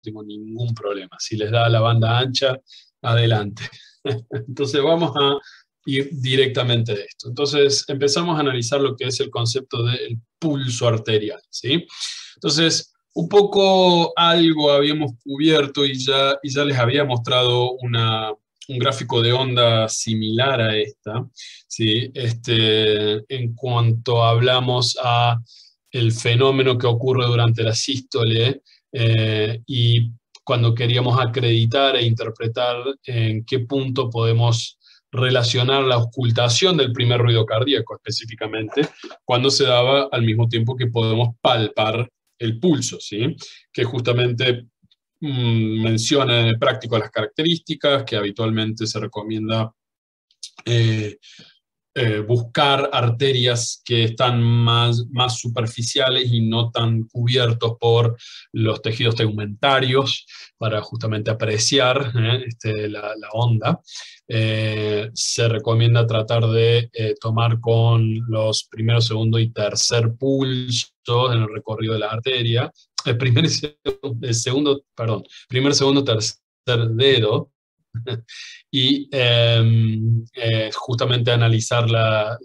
tengo ningún problema. Si les da la banda ancha, adelante. Entonces vamos a ir directamente de esto. Entonces empezamos a analizar lo que es el concepto del pulso arterial, ¿sí? Entonces, un poco algo habíamos cubierto y ya les había mostrado un gráfico de onda similar a esta, ¿sí? En cuanto hablamos a el fenómeno que ocurre durante la sístole y cuando queríamos acreditar e interpretar en qué punto podemos relacionar la auscultación del primer ruido cardíaco específicamente, cuando se daba al mismo tiempo que podemos palpar el pulso, ¿sí? Que justamente menciona en el práctico las características, que habitualmente se recomienda buscar arterias que están más superficiales y no tan cubiertos por los tejidos tegmentarios para justamente apreciar la onda. Se recomienda tratar de tomar con los primero, segundo y tercer pulsos en el recorrido de la arteria, primer, segundo, tercer dedo, y justamente analizar las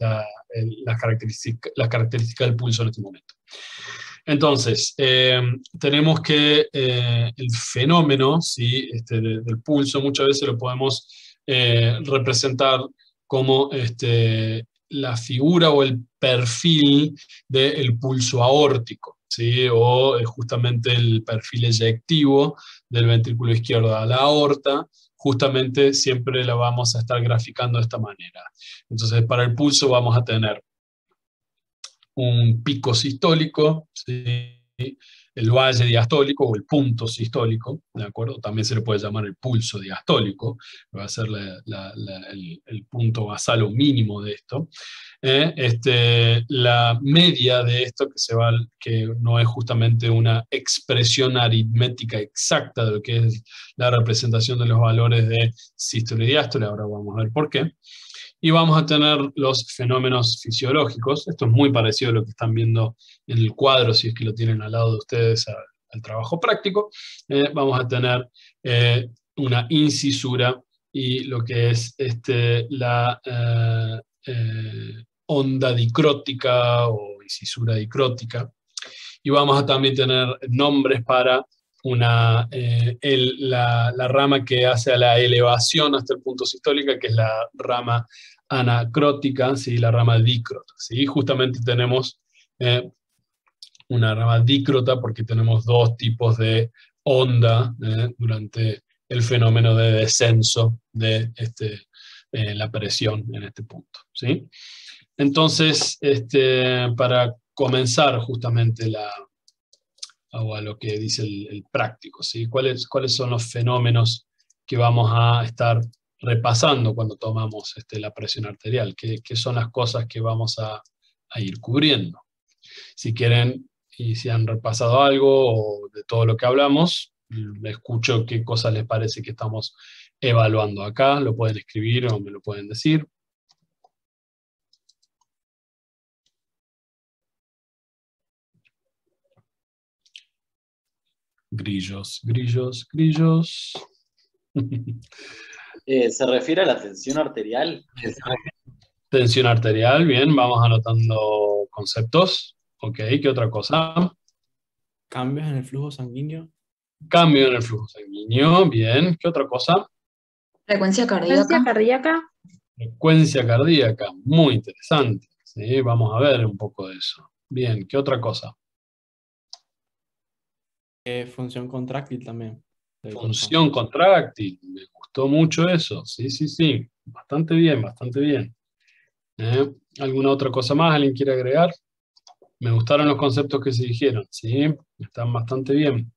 características del pulso en este momento. Entonces, tenemos que el fenómeno, ¿sí? Del pulso muchas veces lo podemos representar como la figura o el perfil del pulso aórtico, ¿sí? O justamente el perfil eyectivo del ventrículo izquierdo a la aorta. Justamente siempre la vamos a estar graficando de esta manera. Entonces, para el pulso vamos a tener un pico sistólico, ¿sí? El valle diastólico o el punto sistólico, ¿de acuerdo? También se le puede llamar el pulso diastólico, va a ser el punto basal o mínimo de esto. La media de esto, que no es justamente una expresión aritmética exacta de lo que es la representación de los valores de sístole y diástole, ahora vamos a ver por qué. Y vamos a tener los fenómenos fisiológicos. Esto es muy parecido a lo que están viendo en el cuadro, si es que lo tienen al lado de ustedes al trabajo práctico. Vamos a tener una incisura y lo que es la onda dicrótica o incisura dicrótica. Y vamos a también tener nombres para la rama que hace a la elevación hasta el punto sistólica, que es la rama anacrótica, ¿sí? La rama dícrota, ¿sí? Justamente tenemos una rama dícrota porque tenemos dos tipos de onda durante el fenómeno de descenso de la presión en este punto, ¿sí? Entonces, para comenzar justamente a lo que dice el práctico, ¿sí? ¿Cuáles son los fenómenos que vamos a estar repasando cuando tomamos la presión arterial? ¿Qué son las cosas que vamos a ir cubriendo? Si quieren, y si han repasado algo o de todo lo que hablamos, escucho qué cosas les parece que estamos evaluando acá, lo pueden escribir o me lo pueden decir. Grillos, grillos, grillos. ¿Se refiere a la tensión arterial? Tensión arterial, bien, vamos anotando conceptos. Ok, ¿qué otra cosa? Cambios en el flujo sanguíneo. Cambio en el flujo sanguíneo, bien. ¿Qué otra cosa? Frecuencia cardíaca. Frecuencia cardíaca, muy interesante. ¿Sí? Vamos a ver un poco de eso. Bien, ¿qué otra cosa? Función contráctil también. Función contráctil, me gustó mucho eso. Sí, sí, sí. Bastante bien, bastante bien. ¿Alguna otra cosa más? ¿Alguien quiere agregar? Me gustaron los conceptos que se dijeron, ¿sí? Están bastante bien.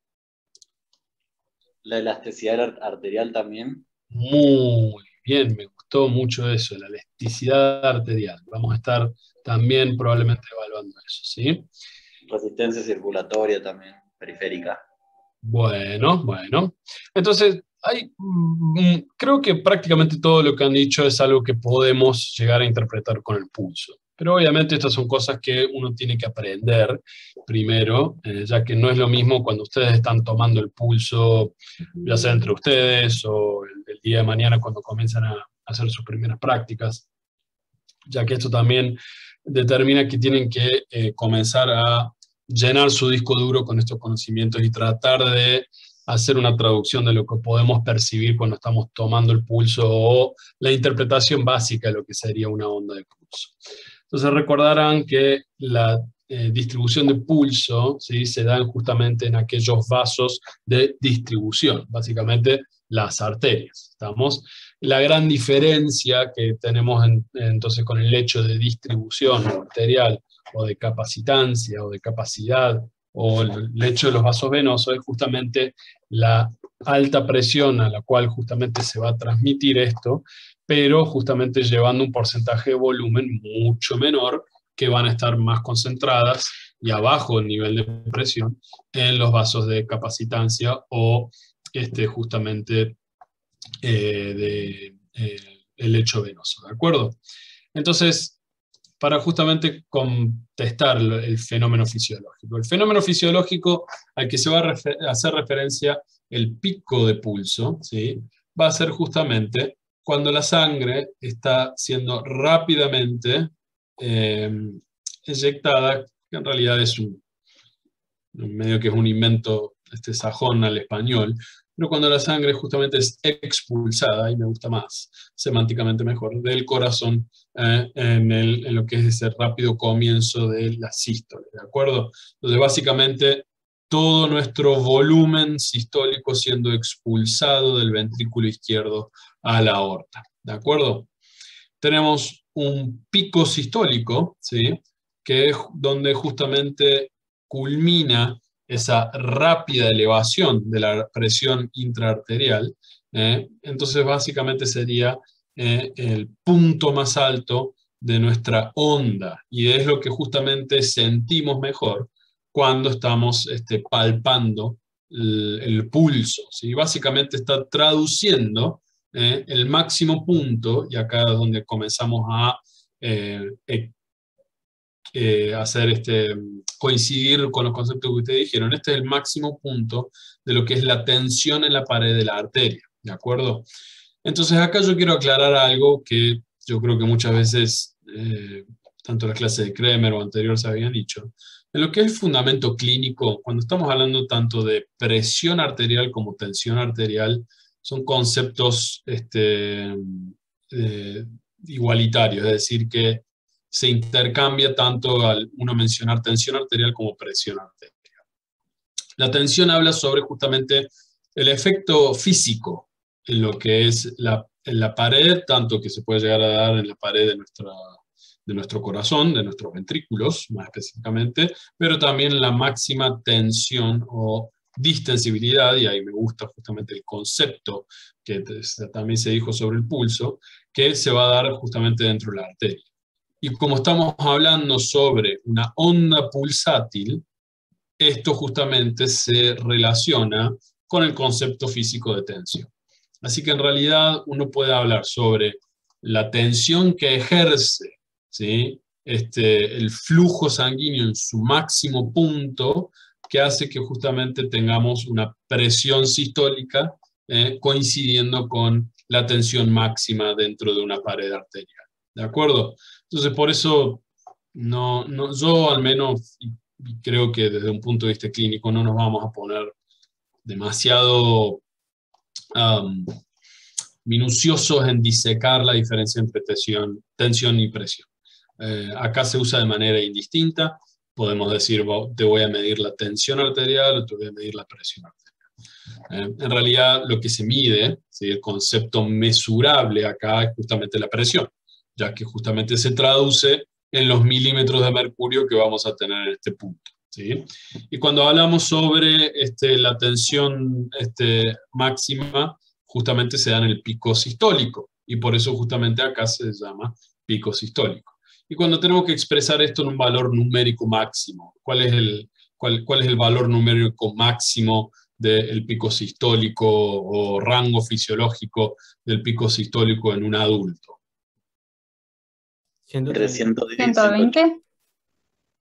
La elasticidad arterial también. Muy bien, me gustó mucho eso, la elasticidad arterial. Vamos a estar también probablemente evaluando eso, ¿sí? Resistencia circulatoria también, periférica. Bueno, bueno. Entonces, creo que prácticamente todo lo que han dicho es algo que podemos llegar a interpretar con el pulso. Pero obviamente estas son cosas que uno tiene que aprender primero, ya que no es lo mismo cuando ustedes están tomando el pulso, ya sea entre ustedes o el día de mañana cuando comienzan a hacer sus primeras prácticas, ya que esto también determina que tienen que comenzar a llenar su disco duro con estos conocimientos y tratar de hacer una traducción de lo que podemos percibir cuando estamos tomando el pulso o la interpretación básica de lo que sería una onda de pulso. Entonces recordarán que la distribución de pulso, ¿sí?, se da justamente en aquellos vasos de distribución, básicamente las arterias. ¿Estamos? La gran diferencia que tenemos entonces con el hecho de distribución arterial o de capacitancia o de capacidad o el hecho de los vasos venosos es justamente la alta presión a la cual justamente se va a transmitir esto, pero justamente llevando un porcentaje de volumen mucho menor, que van a estar más concentradas y abajo del nivel de presión en los vasos de capacitancia o justamente el lecho venoso, ¿de acuerdo? Entonces, para justamente contestar el fenómeno fisiológico. El fenómeno fisiológico al que se va a hacer referencia el pico de pulso, ¿sí?, va a ser justamente cuando la sangre está siendo rápidamente inyectada, que en realidad es medio que es un invento sajón al español, pero cuando la sangre justamente es expulsada, y me gusta más, semánticamente mejor, del corazón en lo que es ese rápido comienzo de la sístole, ¿de acuerdo? Entonces, básicamente, todo nuestro volumen sistólico siendo expulsado del ventrículo izquierdo a la aorta, ¿de acuerdo? Tenemos un pico sistólico, ¿sí?, que es donde justamente culmina esa rápida elevación de la presión intraarterial. Entonces, básicamente sería el punto más alto de nuestra onda, y es lo que justamente sentimos mejor cuando estamos palpando el pulso, ¿sí? Básicamente está traduciendo el máximo punto, y acá es donde comenzamos a hacer coincidir con los conceptos que ustedes dijeron. Este es el máximo punto de lo que es la tensión en la pared de la arteria, ¿de acuerdo? Entonces acá yo quiero aclarar algo que yo creo que muchas veces, tanto en la clase de Kremer o anterior se habían dicho. En lo que es el fundamento clínico, cuando estamos hablando tanto de presión arterial como tensión arterial, son conceptos igualitarios, es decir, que se intercambia tanto al uno mencionar tensión arterial como presión arterial. La tensión habla sobre justamente el efecto físico en lo que es en la pared, tanto que se puede llegar a dar en la pared de nuestro corazón, de nuestros ventrículos más específicamente, pero también la máxima tensión o distensibilidad, y ahí me gusta justamente el concepto que también se dijo sobre el pulso, que se va a dar justamente dentro de la arteria. Y como estamos hablando sobre una onda pulsátil, esto justamente se relaciona con el concepto físico de tensión. Así que en realidad uno puede hablar sobre la tensión que ejerce, ¿sí?, el flujo sanguíneo en su máximo punto, que hace que justamente tengamos una presión sistólica coincidiendo con la tensión máxima dentro de una pared arterial. ¿De acuerdo? Entonces, por eso, yo al menos, y creo que desde un punto de vista clínico, no nos vamos a poner demasiado minuciosos en disecar la diferencia entre tensión y presión. Acá se usa de manera indistinta. Podemos decir, te voy a medir la tensión arterial o te voy a medir la presión arterial. En realidad, lo que se mide, ¿sí?, el concepto mesurable acá es justamente la presión, ya que justamente se traduce en los milímetros de mercurio que vamos a tener en este punto, ¿sí? Y cuando hablamos sobre la tensión máxima, justamente se da en el pico sistólico, y por eso justamente acá se llama pico sistólico. Y cuando tenemos que expresar esto en un valor numérico máximo, ¿cuál es el valor numérico máximo del pico sistólico o rango fisiológico del pico sistólico en un adulto? Entre 130. 110 y 180. 120.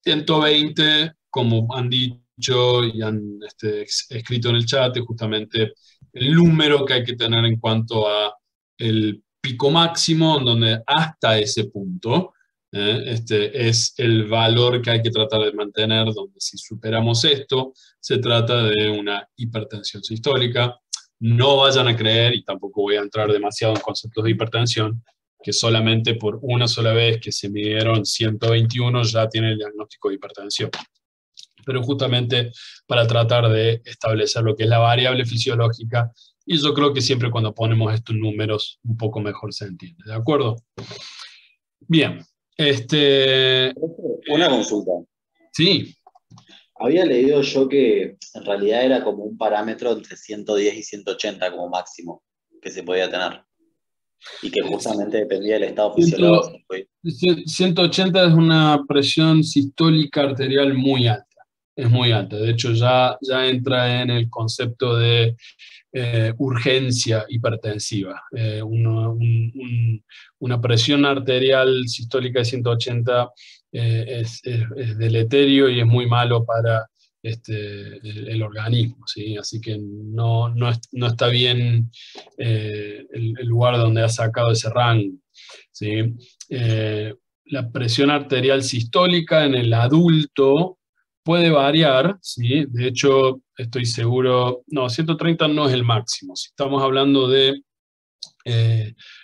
120, como han dicho y han escrito en el chat, es justamente el número que hay que tener en cuanto a el pico máximo, en donde hasta ese punto es el valor que hay que tratar de mantener, donde si superamos esto, se trata de una hipertensión sistólica. No vayan a creer, y tampoco voy a entrar demasiado en conceptos de hipertensión, que solamente por una sola vez que se midieron 121 ya tiene el diagnóstico de hipertensión. Pero justamente para tratar de establecer lo que es la variable fisiológica, y yo creo que siempre cuando ponemos estos números un poco mejor se entiende, ¿de acuerdo? Bien. Una consulta. Sí. Había leído yo que en realidad era como un parámetro entre 110 y 180 como máximo que se podía tener. Y que justamente dependía del estado fisiológico. 180 es una presión sistólica arterial muy alta. Es muy alta. De hecho, ya entra en el concepto de urgencia hipertensiva. Una presión arterial sistólica de 180 es deleterio y es muy malo para el organismo, ¿sí? Así que no está bien el lugar donde ha sacado ese rango, ¿sí? La presión arterial sistólica en el adulto puede variar, ¿sí? De hecho, estoy seguro, no, 130 no es el máximo. Si estamos hablando de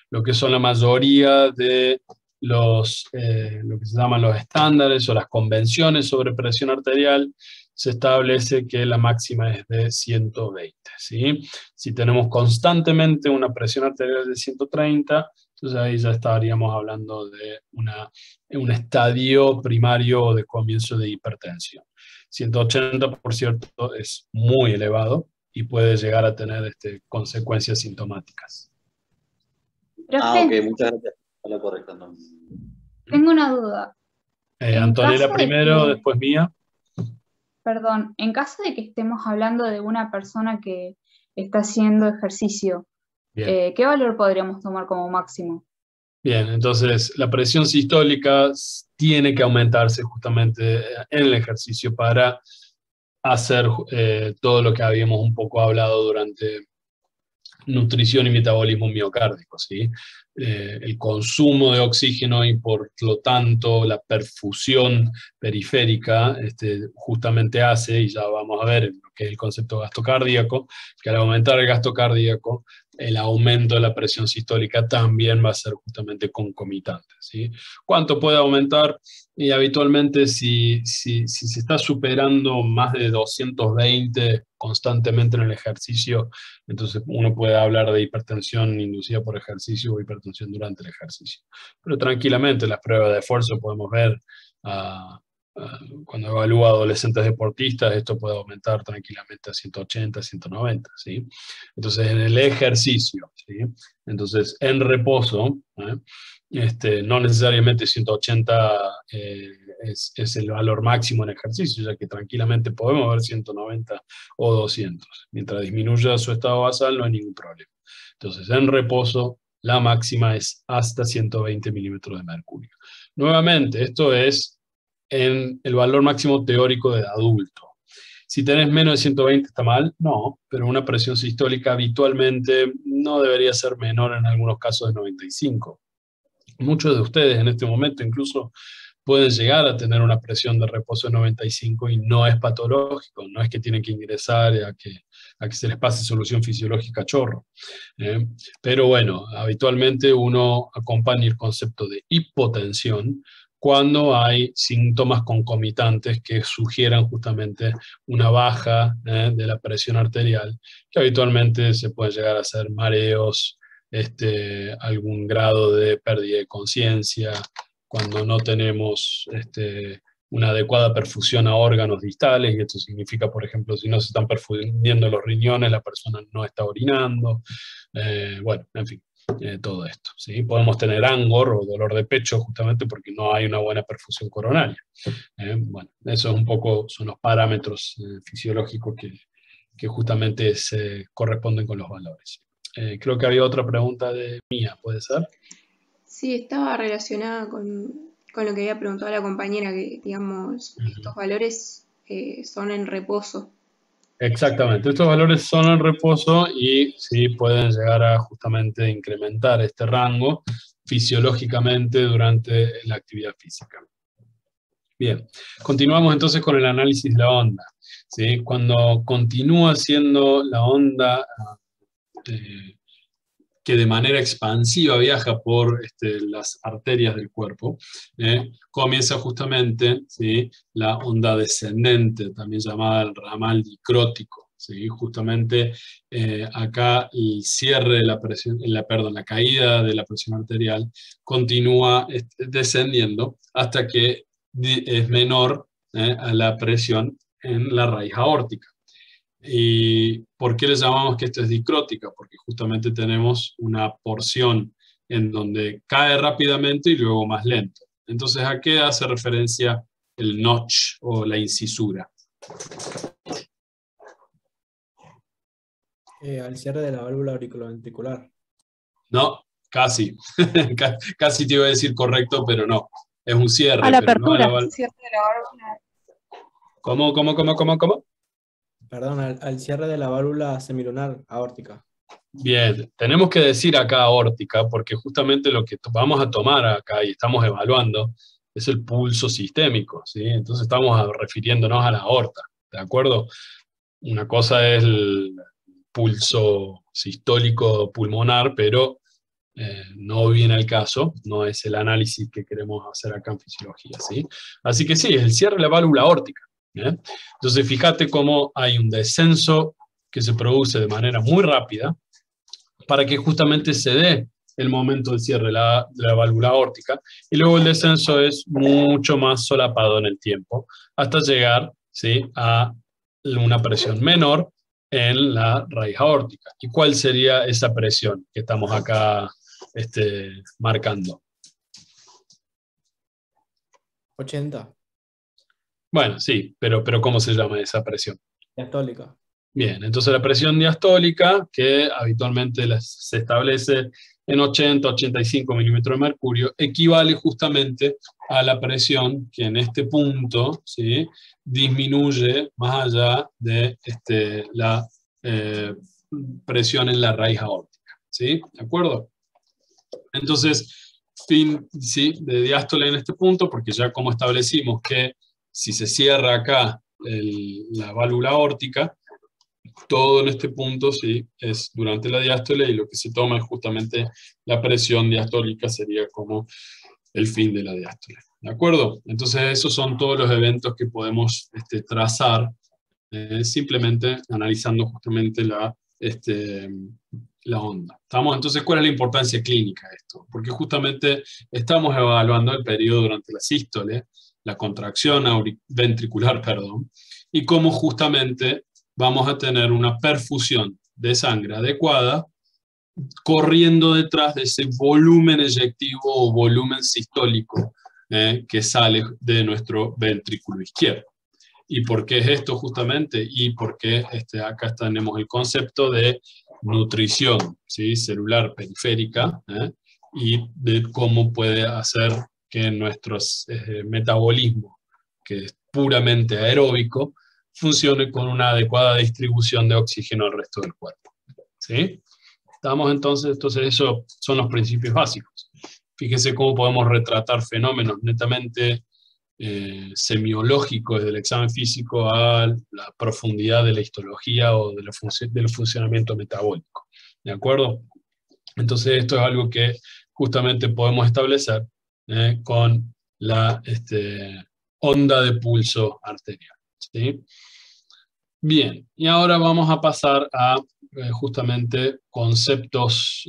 lo que son la mayoría de lo que se llaman los estándares o las convenciones sobre presión arterial, se establece que la máxima es de 120, ¿sí? Si tenemos constantemente una presión arterial de 130, entonces ahí ya estaríamos hablando de un estadio primario o de comienzo de hipertensión. 180, por cierto, es muy elevado y puede llegar a tener consecuencias sintomáticas. Profe, Ok, muchas gracias. Hola, correcto. tengo una duda. Antonella primero, después mía. Perdón, en caso de que estemos hablando de una persona que está haciendo ejercicio, ¿qué valor podríamos tomar como máximo? Bien, entonces la presión sistólica tiene que aumentarse justamente en el ejercicio para hacer todo lo que habíamos un poco hablado durante nutrición y metabolismo miocárdico, ¿sí? El consumo de oxígeno y por lo tanto la perfusión periférica justamente hace, y ya vamos a ver lo que es el concepto de gasto cardíaco, que al aumentar el gasto cardíaco, el aumento de la presión sistólica también va a ser justamente concomitante, ¿sí? ¿Cuánto puede aumentar? Y habitualmente si se está superando más de 220 constantemente en el ejercicio, entonces uno puede hablar de hipertensión inducida por ejercicio o hipertensión durante el ejercicio. Pero tranquilamente las pruebas de esfuerzo podemos ver cuando evalúa a adolescentes deportistas, esto puede aumentar tranquilamente a 180, 190, ¿sí? Entonces en el ejercicio, ¿sí? Entonces en reposo, no necesariamente 180 es el valor máximo en ejercicio, ya que tranquilamente podemos ver 190 o 200. Mientras disminuya su estado basal no hay ningún problema. Entonces en reposo la máxima es hasta 120 milímetros de mercurio. Nuevamente, esto es en el valor máximo teórico de adulto. Si tenés menos de 120 está mal, no, pero una presión sistólica habitualmente no debería ser menor en algunos casos de 95. Muchos de ustedes en este momento incluso pueden llegar a tener una presión de reposo de 95 y no es patológico, no es que tienen que ingresar a que se les pase solución fisiológica a chorro. Pero bueno, habitualmente uno acompaña el concepto de hipotensión cuando hay síntomas concomitantes que sugieran justamente una baja de la presión arterial, que habitualmente se puede llegar a hacer mareos, algún grado de pérdida de conciencia, cuando no tenemos una adecuada perfusión a órganos distales, y esto significa, por ejemplo, si no se están perfundiendo los riñones, la persona no está orinando, bueno, en fin, todo esto, ¿sí? Podemos tener angor o dolor de pecho justamente porque no hay una buena perfusión coronaria. Bueno, eso es un poco, son los parámetros fisiológicos que justamente se corresponden con los valores. Creo que había otra pregunta de mía, ¿puede ser? Sí, estaba relacionada con lo que había preguntado la compañera, que digamos, estos valores son en reposo. Exactamente, estos valores son en reposo y sí pueden llegar a justamente incrementar este rango fisiológicamente durante la actividad física. Bien, continuamos entonces con el análisis de la onda, ¿sí? Cuando continúa siendo la onda que de manera expansiva viaja por las arterias del cuerpo, comienza justamente, ¿sí?, la onda descendente, también llamada el ramal dicrótico, ¿sí? Justamente acá el cierre de la presión, la caída de la presión arterial continúa descendiendo hasta que es menor a la presión en la raíz aórtica. ¿Y por qué le llamamos que esto es dicrótica? Porque justamente tenemos una porción en donde cae rápidamente y luego más lento. Entonces, ¿a qué hace referencia el notch o la incisura? Al cierre de la válvula auriculoventricular. No, casi. Casi te iba a decir correcto, pero no. Es un cierre. A la pero apertura. no a la Cierre de la válvula. ¿Cómo? Perdón, al cierre de la válvula semilunar aórtica. Bien, tenemos que decir acá aórtica, porque justamente lo que vamos a tomar acá y estamos evaluando es el pulso sistémico, ¿sí? Entonces estamos refiriéndonos a la aorta, ¿de acuerdo? Una cosa es el pulso sistólico pulmonar, pero no viene al caso, no es el análisis que queremos hacer acá en fisiología, ¿sí? Así que sí, es el cierre de la válvula aórtica, ¿eh? Entonces fíjate cómo hay un descenso que se produce de manera muy rápida para que justamente se dé el momento del cierre de la válvula aórtica, y luego el descenso es mucho más solapado en el tiempo, hasta llegar, ¿sí?, a una presión menor en la raíz aórtica. ¿Y cuál sería esa presión que estamos acá marcando? 80. Bueno, sí, pero ¿cómo se llama esa presión? Diastólica. Bien, entonces la presión diastólica, que habitualmente se establece en 80-85 milímetros de mercurio, equivale justamente a la presión que en este punto, ¿sí?, disminuye más allá de la presión en la raíz aórtica, ¿sí? ¿De acuerdo? Entonces, fin, ¿sí?, de diástole en este punto, porque ya como establecimos que si se cierra acá la válvula aórtica, todo en este punto, sí, es durante la diástole, y lo que se toma es justamente la presión diastólica, sería como el fin de la diástole. ¿De acuerdo? Entonces esos son todos los eventos que podemos trazar simplemente analizando justamente la onda. ¿Estamos? Entonces, ¿cuál es la importancia clínica de esto? Porque justamente estamos evaluando el periodo durante la sístole, la contracción ventricular, y cómo justamente vamos a tener una perfusión de sangre adecuada corriendo detrás de ese volumen eyectivo o volumen sistólico que sale de nuestro ventrículo izquierdo. ¿Y por qué es esto justamente? Y porque acá tenemos el concepto de nutrición, ¿sí?, celular periférica, y de cómo puede hacer que nuestro metabolismo, que es puramente aeróbico, funcione con una adecuada distribución de oxígeno al resto del cuerpo, ¿sí? ¿Estamos entonces? Entonces esos son los principios básicos. Fíjense cómo podemos retratar fenómenos netamente semiológicos del examen físico a la profundidad de la histología o del funcionamiento metabólico. ¿De acuerdo? Entonces esto es algo que justamente podemos establecer con la onda de pulso arterial, ¿sí? Bien, y ahora vamos a pasar a justamente conceptos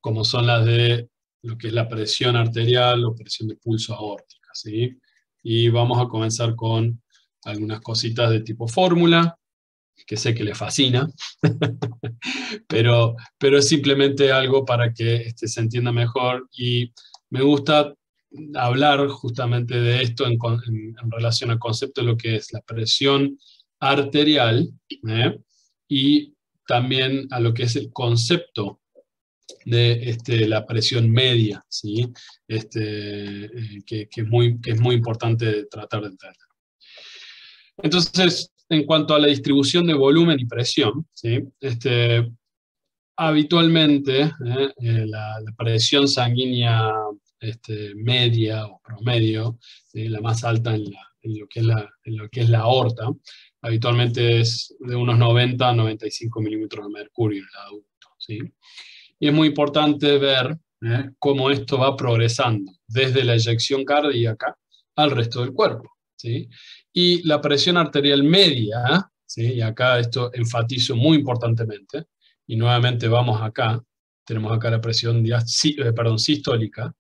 como son las de lo que es la presión arterial o presión de pulso aórtica, ¿sí? Y vamos a comenzar con algunas cositas de tipo fórmula, que sé que les fascina, pero es simplemente algo para que se entienda mejor, y me gusta hablar justamente de esto en relación al concepto de lo que es la presión arterial, y también a lo que es el concepto de la presión media, ¿sí? Que es muy importante tratar de entender. Entonces, en cuanto a la distribución de volumen y presión, ¿sí? Habitualmente la presión sanguínea media o promedio, ¿sí? La más alta en lo que es la aorta, habitualmente es de unos 90 a 95 milímetros de mercurio en el adulto, ¿sí? Y es muy importante ver cómo esto va progresando desde la eyección cardíaca al resto del cuerpo, ¿sí? Y la presión arterial media, ¿sí? Y acá esto enfatizo muy importantemente, y nuevamente vamos acá, tenemos acá la presión sistólica,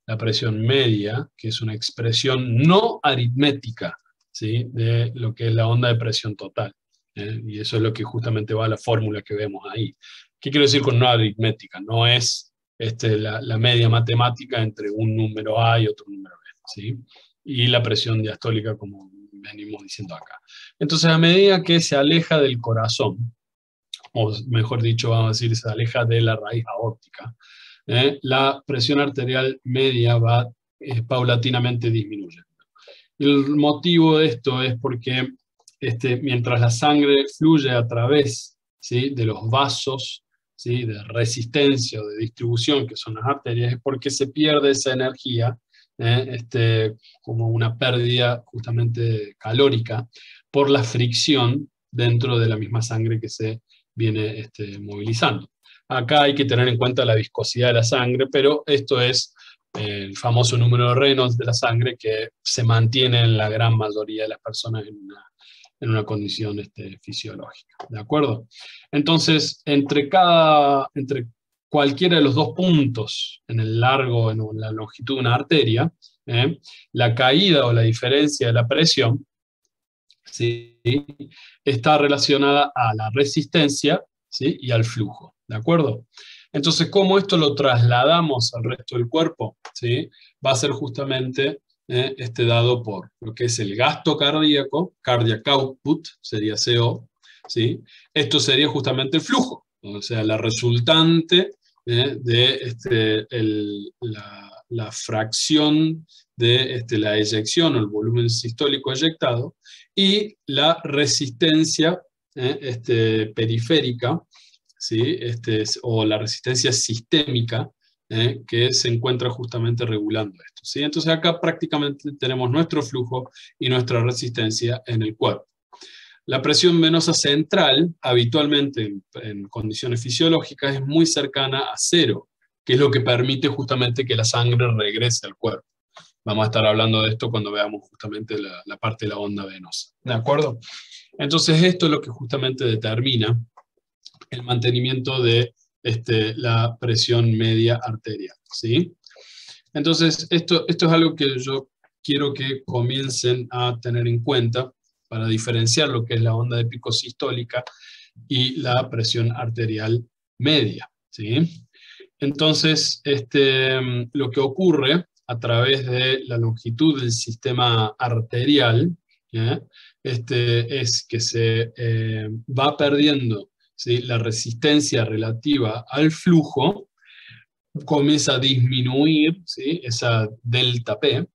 la presión media, que es una expresión no aritmética, ¿sí? De lo que es la onda de presión total. Y eso es lo que justamente va a la fórmula que vemos ahí. ¿Qué quiero decir con no aritmética? No es la media matemática entre un número A y otro número B, ¿sí? Y la presión diastólica, como venimos diciendo acá. Entonces, a medida que se aleja del corazón, o mejor dicho, vamos a decir, se aleja de la raíz aórtica, la presión arterial media va paulatinamente disminuyendo. El motivo de esto es porque mientras la sangre fluye a través, ¿sí? de los vasos, ¿sí? de resistencia o de distribución, que son las arterias, es porque se pierde esa energía, como una pérdida justamente calórica, por la fricción dentro de la misma sangre que se viene movilizando. Acá hay que tener en cuenta la viscosidad de la sangre, pero esto es el famoso número de Reynolds de la sangre que se mantiene en la gran mayoría de las personas en una condición fisiológica. ¿De acuerdo? Entonces, entre cualquiera de los dos puntos en el largo, en la longitud de una arteria, la caída o la diferencia de la presión, ¿sí? está relacionada a la resistencia, ¿sí? y al flujo. ¿De acuerdo? Entonces, ¿cómo esto lo trasladamos al resto del cuerpo? ¿Sí? Va a ser justamente dado por lo que es el gasto cardíaco, cardiac output, sería CO, ¿sí? Esto sería justamente el flujo, o sea, la resultante de la fracción de la eyección o el volumen sistólico eyectado y la resistencia periférica, ¿sí? O la resistencia sistémica que se encuentra justamente regulando esto, ¿sí? Entonces acá prácticamente tenemos nuestro flujo y nuestra resistencia en el cuerpo. La presión venosa central, habitualmente en condiciones fisiológicas, es muy cercana a cero, que es lo que permite justamente que la sangre regrese al cuerpo. Vamos a estar hablando de esto cuando veamos justamente la parte de la onda venosa. ¿De acuerdo? Entonces esto es lo que justamente determina el mantenimiento de la presión media arterial, ¿sí? Entonces, esto es algo que yo quiero que comiencen a tener en cuenta para diferenciar lo que es la onda de pico sistólica y la presión arterial media, ¿sí? Entonces, lo que ocurre a través de la longitud del sistema arterial es que se va perdiendo, ¿sí? la resistencia relativa al flujo, comienza a disminuir, ¿sí? esa delta P,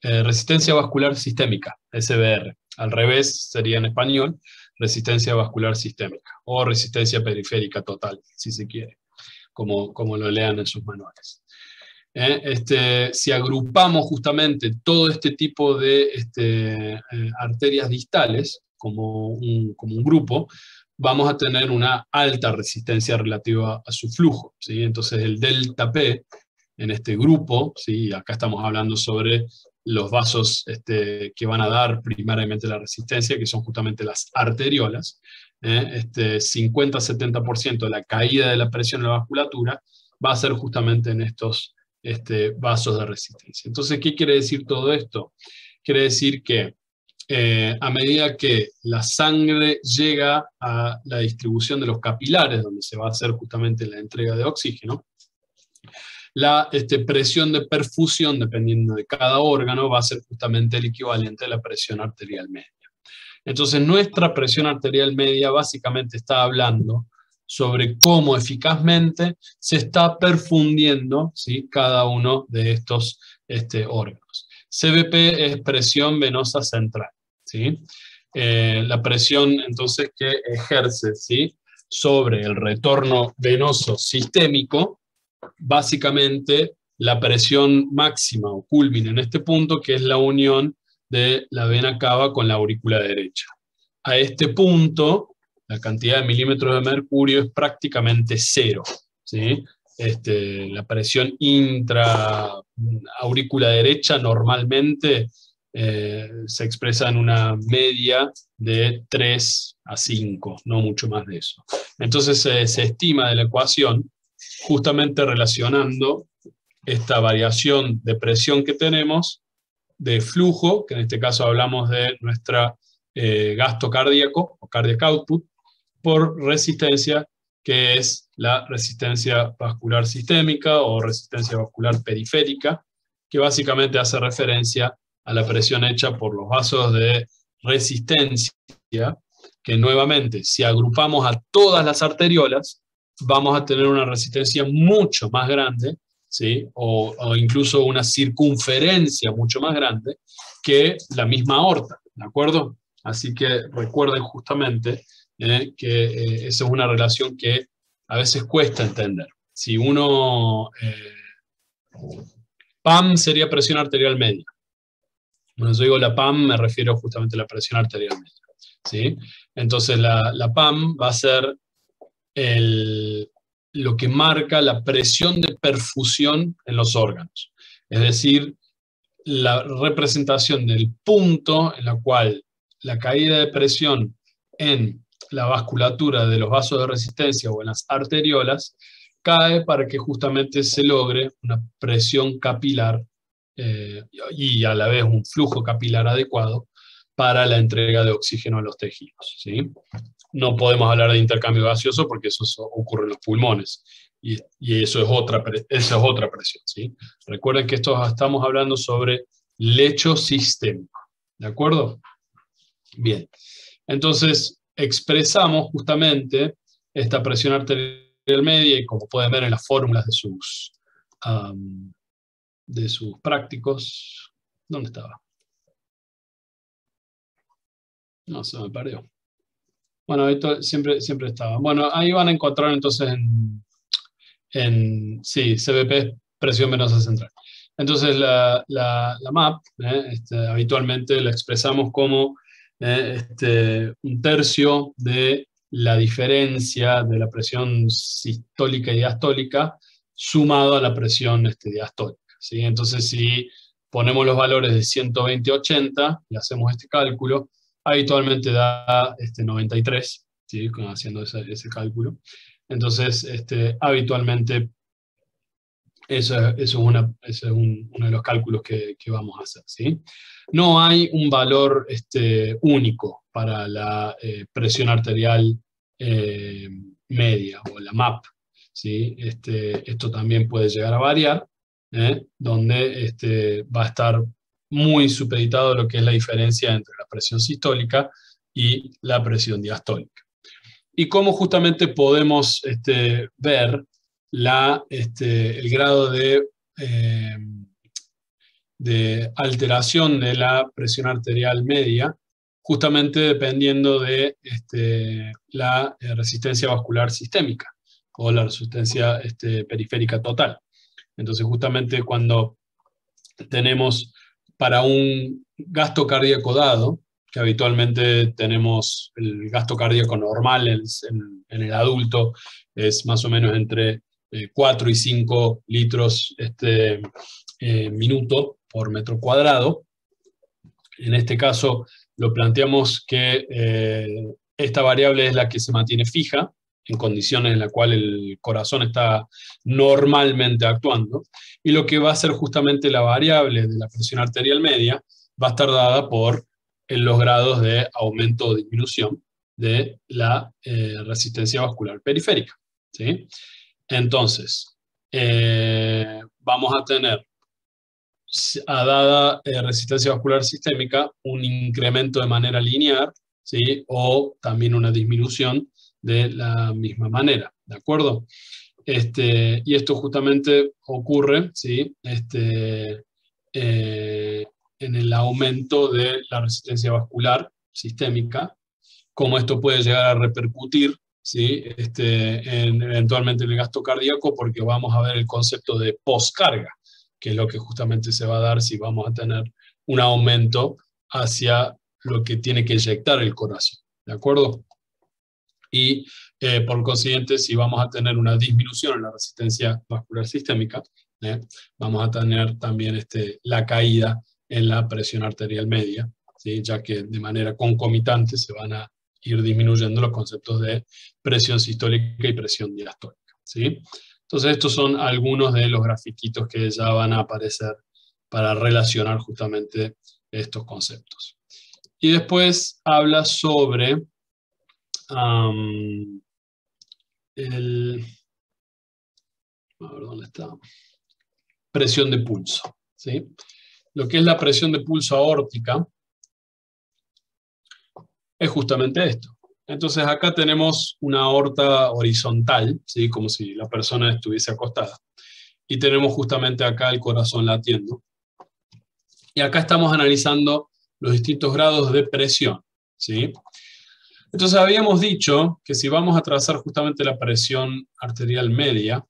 resistencia vascular sistémica, SVR. Al revés sería en español, resistencia vascular sistémica, o resistencia periférica total, si se quiere, como lo lean en sus manuales. Si agrupamos justamente todo este tipo de arterias distales como un grupo, vamos a tener una alta resistencia relativa a su flujo, ¿sí? Entonces el delta P en este grupo, ¿sí? Acá estamos hablando sobre los vasos que van a dar primariamente la resistencia, que son justamente las arteriolas, 50-70% de la caída de la presión en la vasculatura va a ser justamente en estos vasos de resistencia. Entonces, ¿qué quiere decir todo esto? Quiere decir que a medida que la sangre llega a la distribución de los capilares, donde se va a hacer justamente la entrega de oxígeno, la presión de perfusión, dependiendo de cada órgano, va a ser justamente el equivalente a la presión arterial media. Entonces, nuestra presión arterial media básicamente está hablando sobre cómo eficazmente se está perfundiendo, ¿sí?, cada uno de estos órganos. CVP es presión venosa central, ¿sí? La presión entonces que ejerce, ¿sí?, sobre el retorno venoso sistémico, básicamente la presión máxima o culmina en este punto, que es la unión de la vena cava con la aurícula derecha. A este punto, la cantidad de milímetros de mercurio es prácticamente cero, ¿sí? La presión intra-aurícula derecha normalmente se expresa en una media de 3 a 5, no mucho más de eso. Entonces se estima de la ecuación justamente relacionando esta variación de presión que tenemos, de flujo, que en este caso hablamos de nuestra gasto cardíaco o cardiac output, por resistencia, que es la resistencia vascular sistémica o resistencia vascular periférica, que básicamente hace referencia a la presión hecha por los vasos de resistencia, que nuevamente, si agrupamos a todas las arteriolas, vamos a tener una resistencia mucho más grande, ¿sí?, o incluso una circunferencia mucho más grande que la misma aorta, ¿de acuerdo? Así que recuerden justamente que esa es una relación que a veces cuesta entender. Si uno... PAM sería presión arterial media. Cuando yo digo la PAM me refiero justamente a la presión arterial media, ¿sí? Entonces la PAM va a ser lo que marca la presión de perfusión en los órganos. Es decir, la representación del punto en la cual la caída de presión en la vasculatura de los vasos de resistencia o en las arteriolas cae para que justamente se logre una presión capilar y a la vez un flujo capilar adecuado para la entrega de oxígeno a los tejidos, ¿sí? No podemos hablar de intercambio gaseoso porque eso ocurre en los pulmones y eso es otra presión, ¿sí? Recuerden que estamos hablando sobre lecho sistémico, ¿de acuerdo? Bien, entonces expresamos justamente esta presión arterial media y como pueden ver en las fórmulas de sus prácticos. ¿Dónde estaba? No, se me perdió. Bueno, esto siempre estaba. Bueno, ahí van a encontrar entonces sí, CVP es presión venosa central. Entonces la MAP, habitualmente la expresamos como un tercio de la diferencia de la presión sistólica y diastólica sumado a la presión diastólica, ¿sí? Entonces si ponemos los valores de 120-80 y hacemos este cálculo, habitualmente da 93, ¿sí?, haciendo ese cálculo. Entonces, habitualmente, eso es uno de los cálculos que vamos a hacer, ¿sí? No hay un valor único para la presión arterial media o la MAP, ¿sí? Esto también puede llegar a variar, donde va a estar muy supeditado a lo que es la diferencia entre la presión sistólica y la presión diastólica. Y cómo justamente podemos ver el grado de alteración de la presión arterial media, justamente dependiendo de la resistencia vascular sistémica o la resistencia periférica total. Entonces, justamente cuando tenemos para un gasto cardíaco dado, que habitualmente tenemos el gasto cardíaco normal en el adulto, es más o menos entre 4 y 5 litros minuto por metro cuadrado. En este caso lo planteamos que esta variable es la que se mantiene fija en condiciones en las cuales el corazón está normalmente actuando, y lo que va a ser justamente la variable de la presión arterial media va a estar dada por los grados de aumento o disminución de la resistencia vascular periférica, ¿sí? Entonces, vamos a tener a dada resistencia vascular sistémica un incremento de manera lineal, ¿sí?, o también una disminución de la misma manera, ¿de acuerdo? Y esto justamente ocurre, ¿sí? En el aumento de la resistencia vascular sistémica, cómo esto puede llegar a repercutir, ¿sí? Eventualmente en el gasto cardíaco, porque vamos a ver el concepto de poscarga, que es lo que justamente se va a dar si vamos a tener un aumento hacia lo que tiene que inyectar el corazón, ¿de acuerdo? Y por consiguiente, si vamos a tener una disminución en la resistencia vascular sistémica, vamos a tener también la caída en la presión arterial media, ¿sí? Ya que de manera concomitante se van a ir disminuyendo los conceptos de presión sistólica y presión diastólica, ¿sí? Entonces estos son algunos de los grafiquitos que ya van a aparecer para relacionar justamente estos conceptos. Y después habla sobre a ver, ¿dónde está? Presión de pulso, ¿sí? Lo que es la presión de pulso aórtica es justamente esto. Entonces acá tenemos una aorta horizontal, ¿sí? Como si la persona estuviese acostada. Y tenemos justamente acá el corazón latiendo. Y acá estamos analizando los distintos grados de presión, ¿sí? Entonces habíamos dicho que si vamos a trazar justamente la presión arterial media,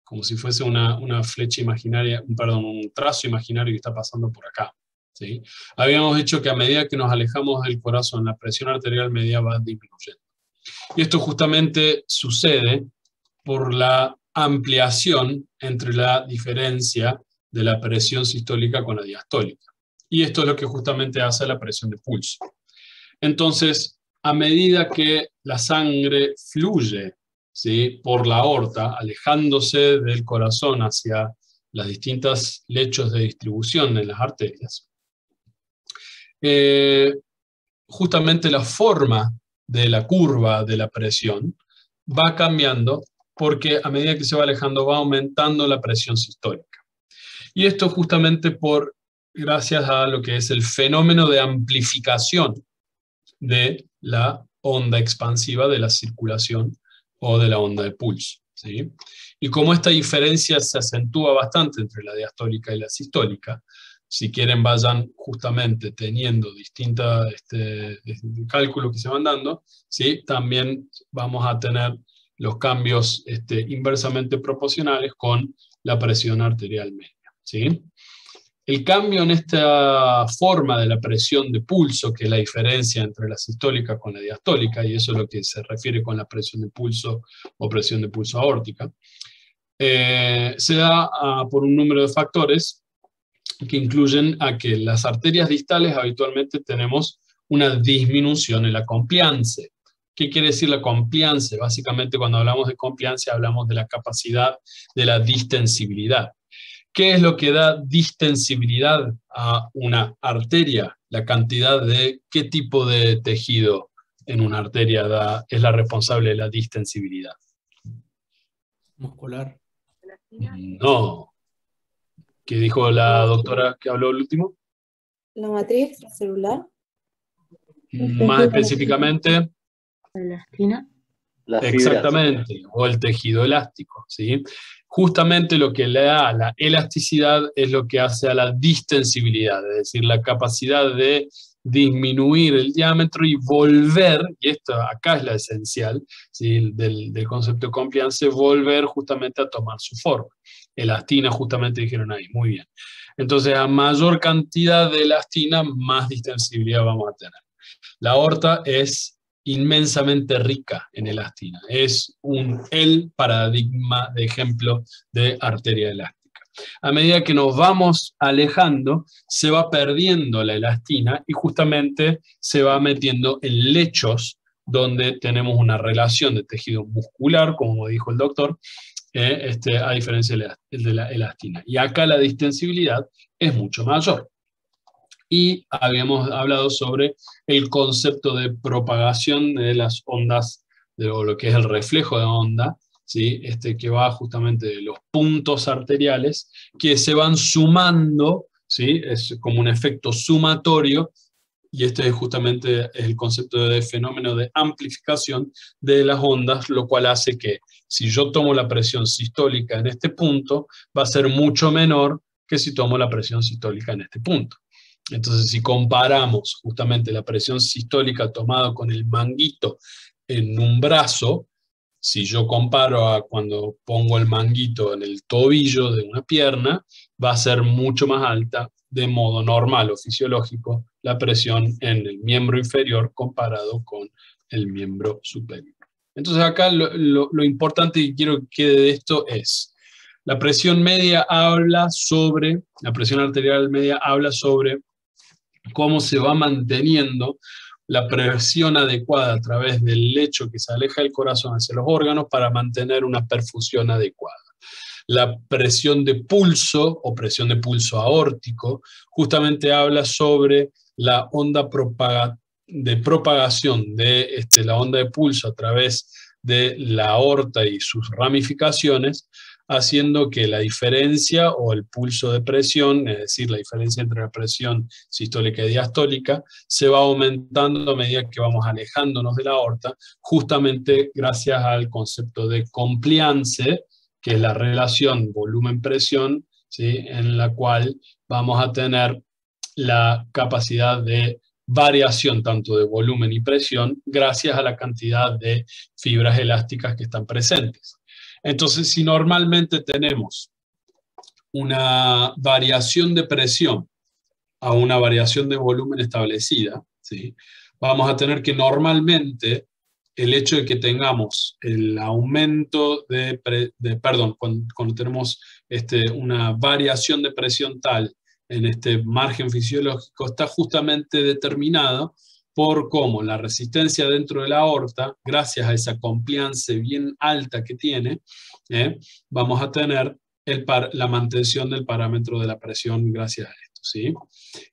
como si fuese una flecha imaginaria, perdón, un trazo imaginario que está pasando por acá, ¿sí? Habíamos dicho que a medida que nos alejamos del corazón, la presión arterial media va disminuyendo. Y esto justamente sucede por la ampliación entre la diferencia de la presión sistólica con la diastólica. Y esto es lo que justamente hace la presión de pulso. Entonces, a medida que la sangre fluye, ¿sí?, por la aorta, alejándose del corazón hacia las distintas lechos de distribución en las arterias, justamente la forma de la curva de la presión va cambiando porque a medida que se va alejando va aumentando la presión sistólica. Y esto justamente gracias a lo que es el fenómeno de amplificación de la onda expansiva de la circulación o de la onda de pulso, ¿sí? Y como esta diferencia se acentúa bastante entre la diastólica y la sistólica, si quieren vayan justamente teniendo distintos cálculos que se van dando, ¿sí?, también vamos a tener los cambios inversamente proporcionales con la presión arterial media, ¿sí? El cambio en esta forma de la presión de pulso, que es la diferencia entre la sistólica con la diastólica, y eso es lo que se refiere con la presión de pulso o presión de pulso aórtica, se da por un número de factores que incluyen a que las arterias distales habitualmente tenemos una disminución en la compliance. ¿Qué quiere decir la compliance? Básicamente cuando hablamos de compliance hablamos de la capacidad de la distensibilidad. ¿Qué es lo que da distensibilidad a una arteria? La cantidad de qué tipo de tejido en una arteria es la responsable de la distensibilidad. Muscular. No. ¿Qué dijo la doctora que habló el último? La matriz celular. Más específicamente. La elastina. Exactamente, o el tejido elástico, ¿sí? Justamente lo que le da la elasticidad es lo que hace a la distensibilidad, es decir, la capacidad de disminuir el diámetro y volver, y esto acá es la esencial, ¿sí?, del concepto de compliance, volver justamente a tomar su forma. Elastina justamente dijeron ahí, muy bien. Entonces, a mayor cantidad de elastina, más distensibilidad vamos a tener. La aorta es inmensamente rica en elastina. Es el paradigma de ejemplo de arteria elástica. A medida que nos vamos alejando, se va perdiendo la elastina y justamente se va metiendo en lechos donde tenemos una relación de tejido muscular, como dijo el doctor, a diferencia de la elastina. Y acá la distensibilidad es mucho mayor. Y habíamos hablado sobre el concepto de propagación de las ondas, o lo que es el reflejo de onda, ¿sí?, que va justamente de los puntos arteriales que se van sumando, ¿sí?, es como un efecto sumatorio y este es justamente el concepto de fenómeno de amplificación de las ondas, lo cual hace que si yo tomo la presión sistólica en este punto, va a ser mucho menor que si tomo la presión sistólica en este punto. Entonces, si comparamos justamente la presión sistólica tomada con el manguito en un brazo, si yo comparo a cuando pongo el manguito en el tobillo de una pierna, va a ser mucho más alta de modo normal o fisiológico la presión en el miembro inferior comparado con el miembro superior. Entonces acá lo importante que quiero que quede de esto es, la presión media habla sobre, la presión arterial media habla sobre cómo se va manteniendo la presión adecuada a través del lecho que se aleja del corazón hacia los órganos para mantener una perfusión adecuada. La presión de pulso o presión de pulso aórtico justamente habla sobre la onda de propagación de la onda de pulso a través de la aorta y sus ramificaciones, haciendo que la diferencia o el pulso de presión, es decir, la diferencia entre la presión sistólica y diastólica, se va aumentando a medida que vamos alejándonos de la aorta, justamente gracias al concepto de compliance, que es la relación volumen-presión, ¿sí?, en la cual vamos a tener la capacidad de variación tanto de volumen y presión gracias a la cantidad de fibras elásticas que están presentes. Entonces, si normalmente tenemos una variación de presión a una variación de volumen establecida, ¿sí?, vamos a tener que normalmente el hecho de que tengamos el aumento cuando tenemos una variación de presión tal en este margen fisiológico, está justamente determinado por cómo la resistencia dentro de la aorta, gracias a esa compliance bien alta que tiene, vamos a tener la mantención del parámetro de la presión gracias a esto, ¿sí?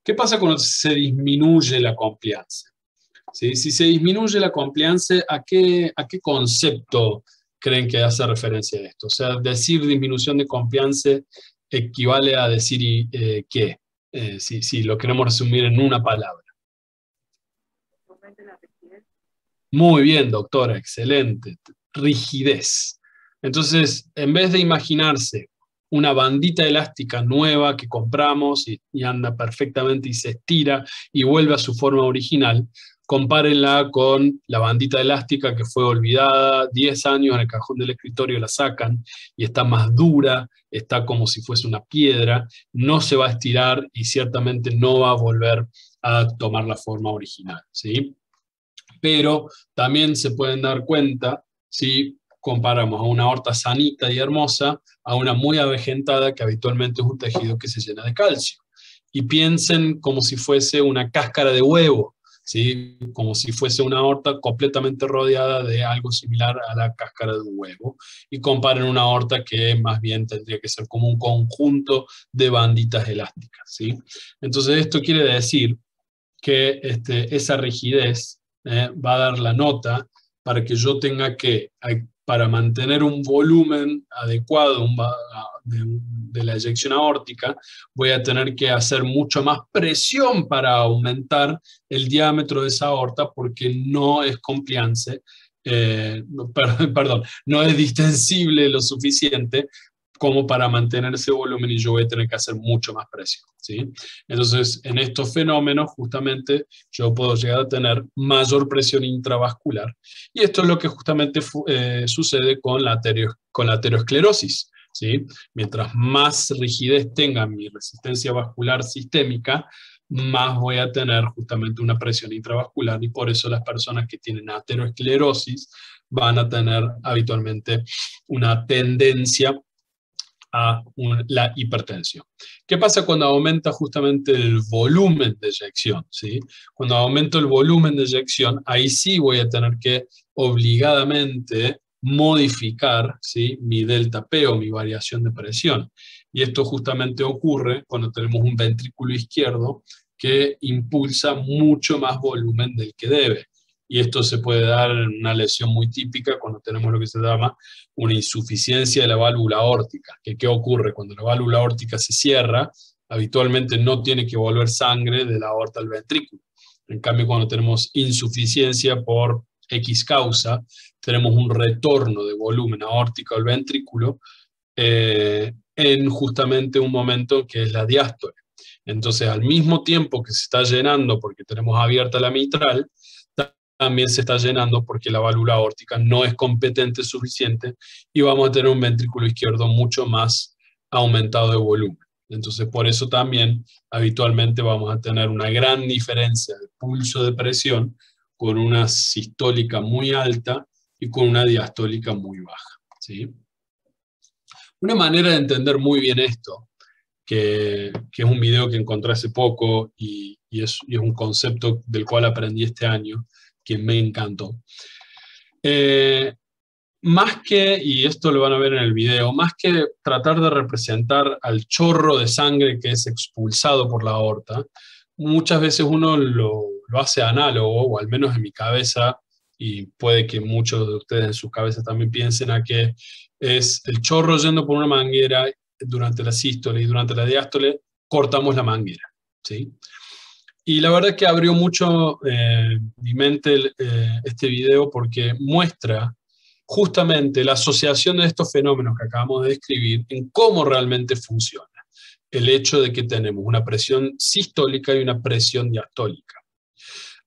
¿Qué pasa cuando se disminuye la compliance? ¿Sí? Si se disminuye la compliance, ¿a qué concepto creen que hace referencia a esto? O sea, decir disminución de compliance equivale a decir ¿qué? Si lo queremos resumir en una palabra. Muy bien, doctora, excelente. Rigidez. Entonces, en vez de imaginarse una bandita elástica nueva que compramos y anda perfectamente y se estira y vuelve a su forma original, compárenla con la bandita elástica que fue olvidada 10 años en el cajón del escritorio, la sacan y está más dura, está como si fuese una piedra, no se va a estirar y ciertamente no va a volver a tomar la forma original, ¿sí? Pero también se pueden dar cuenta si comparamos a una aorta sanita y hermosa a una muy avejentada que habitualmente es un tejido que se llena de calcio. Y piensen como si fuese una cáscara de huevo, ¿sí?, como si fuese una aorta completamente rodeada de algo similar a la cáscara de un huevo, y comparen una aorta que más bien tendría que ser como un conjunto de banditas elásticas, ¿sí? Entonces esto quiere decir que esa rigidez va a dar la nota para que yo tenga que, para mantener un volumen adecuado de la eyección aórtica, voy a tener que hacer mucho más presión para aumentar el diámetro de esa aorta porque no es compliance, no es distensible lo suficiente como para mantener ese volumen y yo voy a tener que hacer mucho más presión, ¿sí? Entonces, en estos fenómenos, justamente, yo puedo llegar a tener mayor presión intravascular. Y esto es lo que justamente sucede con la aterosclerosis, ¿sí? Mientras más rigidez tenga mi resistencia vascular sistémica, más voy a tener justamente una presión intravascular, y por eso las personas que tienen aterosclerosis van a tener habitualmente una tendencia a la hipertensión. ¿Qué pasa cuando aumenta justamente el volumen de eyección? ¿Sí? Cuando aumento el volumen de eyección, ahí sí voy a tener que obligadamente modificar, ¿sí?, mi delta P o mi variación de presión. Y esto justamente ocurre cuando tenemos un ventrículo izquierdo que impulsa mucho más volumen del que debe. Y esto se puede dar en una lesión muy típica cuando tenemos lo que se llama una insuficiencia de la válvula aórtica. ¿Qué ocurre? Cuando la válvula aórtica se cierra, habitualmente no tiene que volver sangre de la aorta al ventrículo. En cambio, cuando tenemos insuficiencia por X causa, tenemos un retorno de volumen aórtico al ventrículo en justamente un momento que es la diástole. Entonces, al mismo tiempo que se está llenando porque tenemos abierta la mitral, también se está llenando porque la válvula aórtica no es competente suficiente y vamos a tener un ventrículo izquierdo mucho más aumentado de volumen. Entonces, por eso también habitualmente vamos a tener una gran diferencia de pulso de presión con una sistólica muy alta y con una diastólica muy baja, ¿sí? Una manera de entender muy bien esto, que es un video que encontré hace poco y es un concepto del cual aprendí este año, que me encantó. Más que, y esto lo van a ver en el video, más que tratar de representar al chorro de sangre que es expulsado por la aorta, muchas veces uno lo hace análogo, o al menos en mi cabeza, y puede que muchos de ustedes en su cabeza también piensen a que es el chorro yendo por una manguera durante la sístole y durante la diástole cortamos la manguera, ¿sí? Y la verdad que abrió mucho mi mente este video porque muestra justamente la asociación de estos fenómenos que acabamos de describir en cómo realmente funciona el hecho de que tenemos una presión sistólica y una presión diastólica.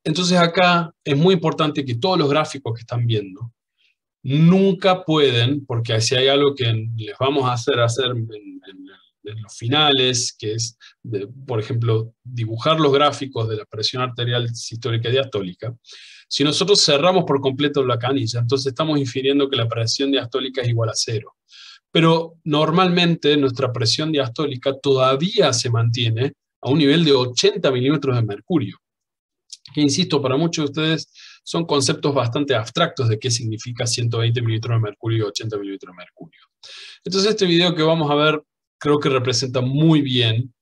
Entonces acá es muy importante que todos los gráficos que están viendo nunca pueden, porque si hay algo que les vamos a hacer en los finales, que es, por ejemplo, dibujar los gráficos de la presión arterial sistólica y diastólica, si nosotros cerramos por completo la canilla, entonces estamos infiriendo que la presión diastólica es igual a 0. Pero normalmente nuestra presión diastólica todavía se mantiene a un nivel de 80 milímetros de mercurio. Que, insisto, para muchos de ustedes son conceptos bastante abstractos de qué significa 120 milímetros de mercurio y 80 milímetros de mercurio. Entonces este video que vamos a ver creo que representa muy bien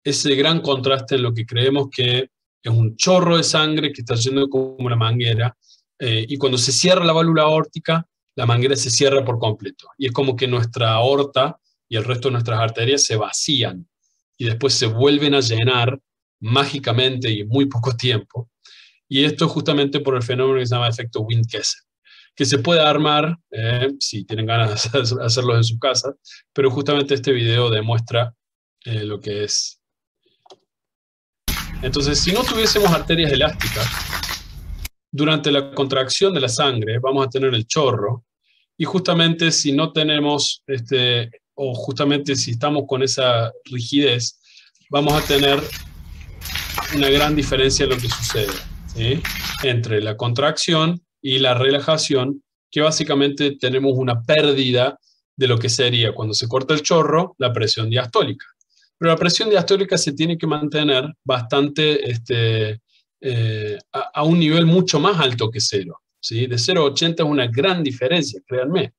ese gran contraste en lo que creemos que es un chorro de sangre que está yendo como una manguera, y cuando se cierra la válvula aórtica, la manguera se cierra por completo. Y es como que nuestra aorta y el resto de nuestras arterias se vacían y después se vuelven a llenar mágicamente y en muy poco tiempo. Y esto es justamente por el fenómeno que se llama efecto Windkessel, que se puede armar si tienen ganas de hacerlo en su casa, pero justamente este video demuestra lo que es. Entonces, si no tuviésemos arterias elásticas, durante la contracción de la sangre vamos a tener el chorro, y justamente si no tenemos, o justamente si estamos con esa rigidez, vamos a tener una gran diferencia en lo que sucede, ¿sí? Entre la contracción y la relajación, que básicamente tenemos una pérdida de lo que sería, cuando se corta el chorro, la presión diastólica. Pero la presión diastólica se tiene que mantener bastante a un nivel mucho más alto que 0, ¿sí? De 0 a 80 es una gran diferencia, créanme.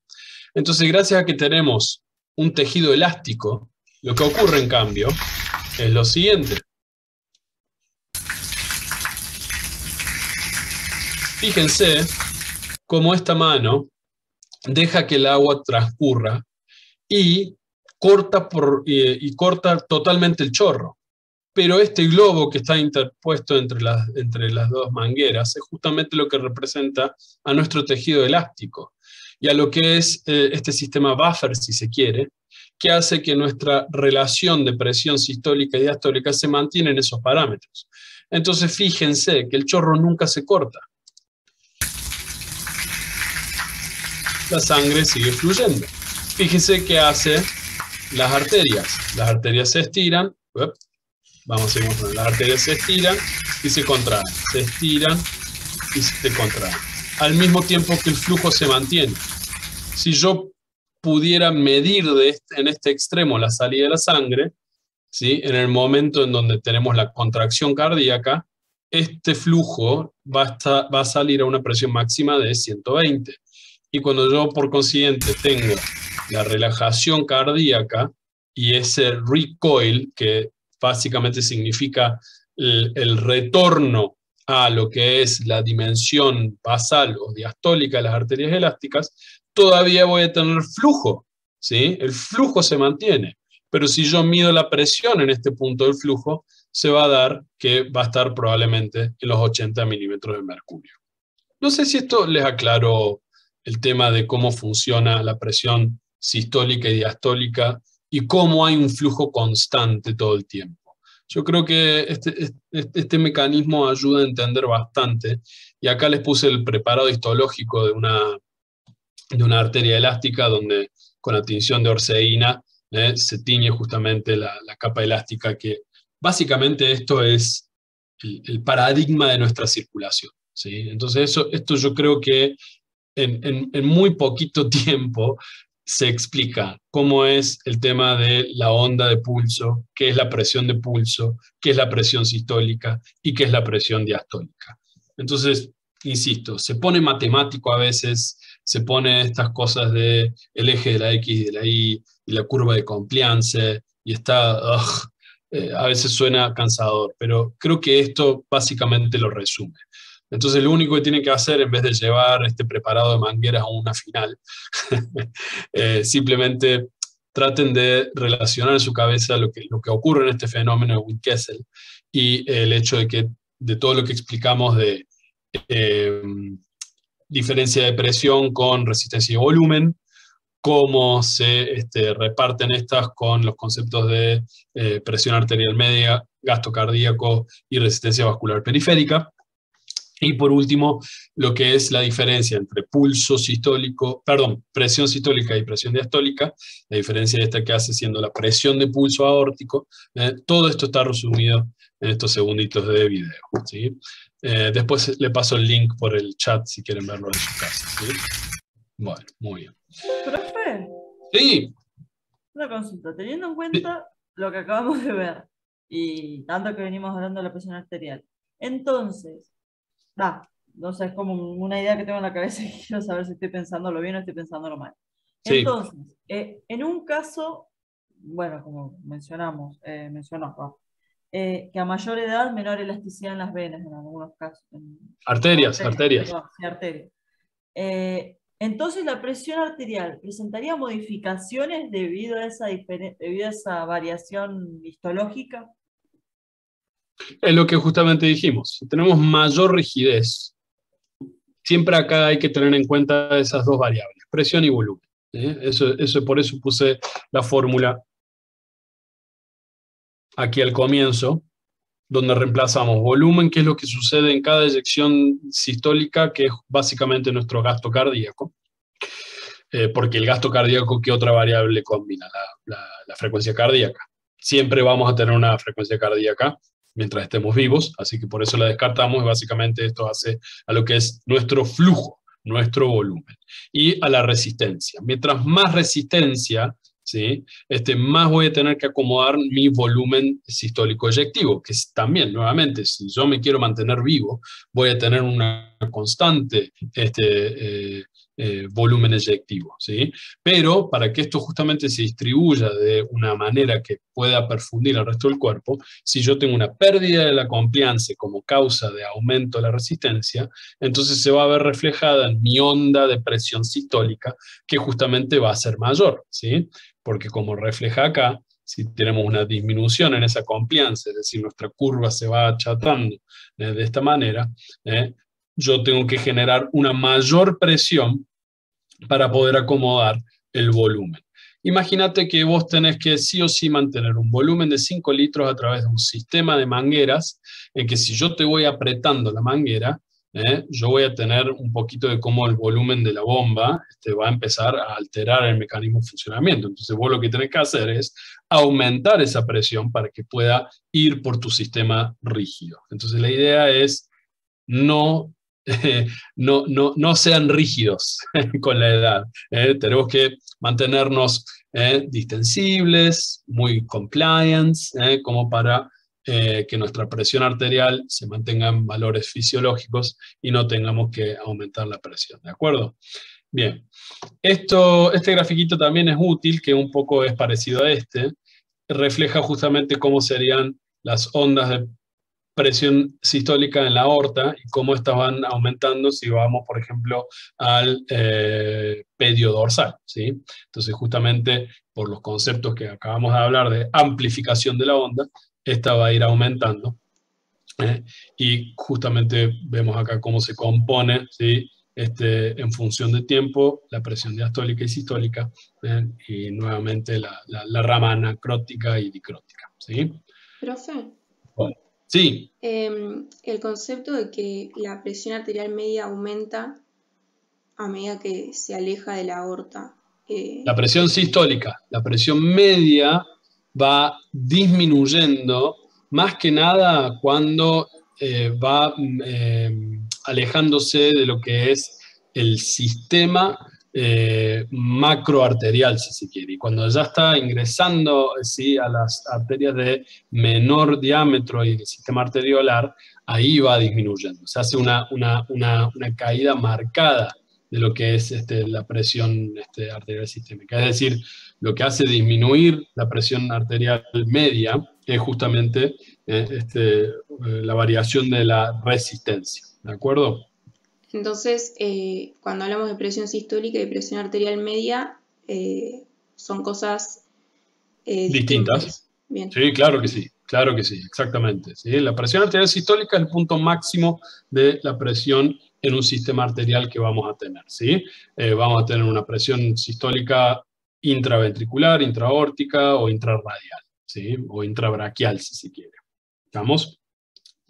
Entonces, gracias a que tenemos un tejido elástico, lo que ocurre en cambio es lo siguiente. Fíjense cómo esta mano deja que el agua transcurra y corta totalmente el chorro. Pero este globo que está interpuesto entre las dos mangueras es justamente lo que representa a nuestro tejido elástico y a lo que es este sistema buffer, si se quiere, que hace que nuestra relación de presión sistólica y diastólica se mantiene en esos parámetros. Entonces fíjense que el chorro nunca se corta. La sangre sigue fluyendo. Fíjense qué hace las arterias. Las arterias se estiran. Vamos a seguir mostrando. Las arterias se estiran y se contraen. Se estiran y se contraen. Al mismo tiempo que el flujo se mantiene. Si yo pudiera medir en este extremo la salida de la sangre, ¿sí? En el momento en donde tenemos la contracción cardíaca, este flujo va a salir a una presión máxima de 120. Y cuando yo, por consiguiente, tengo la relajación cardíaca y ese recoil, que básicamente significa el retorno a lo que es la dimensión basal o diastólica de las arterias elásticas, todavía voy a tener flujo, ¿sí? El flujo se mantiene. Pero si yo mido la presión en este punto del flujo, se va a dar que va a estar probablemente en los 80 milímetros de mercurio. No sé si esto les aclaró el tema de cómo funciona la presión sistólica y diastólica y cómo hay un flujo constante todo el tiempo. Yo creo que este mecanismo ayuda a entender bastante, y acá les puse el preparado histológico de una arteria elástica donde con la tinción de orseína se tiñe justamente la capa elástica, que básicamente esto es el paradigma de nuestra circulación, ¿sí? Entonces esto yo creo que en muy poquito tiempo se explica cómo es el tema de la onda de pulso, qué es la presión de pulso, qué es la presión sistólica y qué es la presión diastólica. Entonces, insisto, se pone matemático a veces, se pone estas cosas de el eje de la X y de la Y y la curva de compliance, y está, a veces suena cansador, pero creo que esto básicamente lo resume. Entonces lo único que tienen que hacer, en vez de llevar este preparado de mangueras a una final, simplemente traten de relacionar en su cabeza lo que ocurre en este fenómeno de Wien-Kessel y el hecho de que de todo lo que explicamos de diferencia de presión con resistencia y volumen, cómo se reparten estas con los conceptos de presión arterial media, gasto cardíaco y resistencia vascular periférica. Y por último, lo que es la diferencia entre presión sistólica y presión diastólica, la diferencia esta que hace siendo la presión de pulso aórtico. Todo esto está resumido en estos segunditos de video, ¿sí? Después le paso el link por el chat si quieren verlo en su casa, ¿sí? Bueno, muy bien. Profe, Sí. una consulta. Teniendo en cuenta lo que acabamos de ver y tanto que venimos hablando de la presión arterial, entonces, no sé, es como una idea que tengo en la cabeza y quiero saber si estoy pensándolo bien o estoy pensándolo mal. Sí. Entonces, en un caso, bueno, como mencionó, que a mayor edad, menor elasticidad en las venas, en algunos casos. Arterias. Perdón, sí, arterias. Entonces, la presión arterial presentaría modificaciones debido a esa variación histológica. Es lo que justamente dijimos. Si tenemos mayor rigidez, siempre acá hay que tener en cuenta esas dos variables, presión y volumen. Por eso puse la fórmula aquí al comienzo, donde reemplazamos volumen, que es lo que sucede en cada eyección sistólica, que es básicamente nuestro gasto cardíaco. Porque el gasto cardíaco, ¿qué otra variable combina? La frecuencia cardíaca. Siempre vamos a tener una frecuencia cardíaca mientras estemos vivos, así que por eso la descartamos, y básicamente esto hace a lo que es nuestro flujo, nuestro volumen, y a la resistencia. Mientras más resistencia, ¿sí? Más voy a tener que acomodar mi volumen sistólico eyectivo, que es también, nuevamente, si yo me quiero mantener vivo, voy a tener una constante volumen eyectivo, ¿sí? Pero para que esto justamente se distribuya de una manera que pueda perfundir al resto del cuerpo, si yo tengo una pérdida de la compliance como causa de aumento de la resistencia, entonces se va a ver reflejada en mi onda de presión sistólica, que justamente va a ser mayor, ¿sí? Porque como refleja acá, si tenemos una disminución en esa compliance, es decir, nuestra curva se va achatando de esta manera, yo tengo que generar una mayor presión para poder acomodar el volumen. Imagínate que vos tenés que sí o sí mantener un volumen de 5 litros a través de un sistema de mangueras, en que si yo te voy apretando la manguera, yo voy a tener un poquito de cómo el volumen de la bomba va a empezar a alterar el mecanismo de funcionamiento. Entonces vos lo que tenés que hacer es aumentar esa presión para que pueda ir por tu sistema rígido. Entonces la idea es no sean rígidos con la edad. Tenemos que mantenernos distensibles, muy compliance, como para que nuestra presión arterial se mantenga en valores fisiológicos y no tengamos que aumentar la presión, ¿de acuerdo? Bien, este grafiquito también es útil, que un poco es parecido a refleja justamente cómo serían las ondas de presión sistólica en la aorta y cómo estas van aumentando si vamos, por ejemplo, al pedio dorsal, ¿sí? Entonces, justamente por los conceptos que acabamos de hablar de amplificación de la onda, esta va a ir aumentando. Y justamente vemos acá cómo se compone, ¿sí? En función de tiempo, la presión diastólica y sistólica, y nuevamente la rama anacrótica y dicrótica, ¿sí? Profe, Bueno, sí, el concepto de que la presión arterial media aumenta a medida que se aleja de la aorta. la presión sistólica, la presión media va disminuyendo más que nada cuando va alejándose de lo que es el sistema macroarterial, si se quiere. Y cuando ya está ingresando, ¿sí?, a las arterias de menor diámetro y el sistema arteriolar, ahí va disminuyendo. Se hace una caída marcada de lo que es la presión arterial sistémica. Es decir, lo que hace disminuir la presión arterial media es justamente la variación de la resistencia. ¿De acuerdo? Entonces, cuando hablamos de presión sistólica y presión arterial media, son cosas distintas. Bien. Sí, claro que sí, exactamente. ¿Sí? La presión arterial sistólica es el punto máximo de la presión en un sistema arterial que vamos a tener. ¿Sí? Vamos a tener una presión sistólica intraventricular, intraórtica o intrarradial, ¿sí? O intrabraquial, si se quiere. ¿Estamos?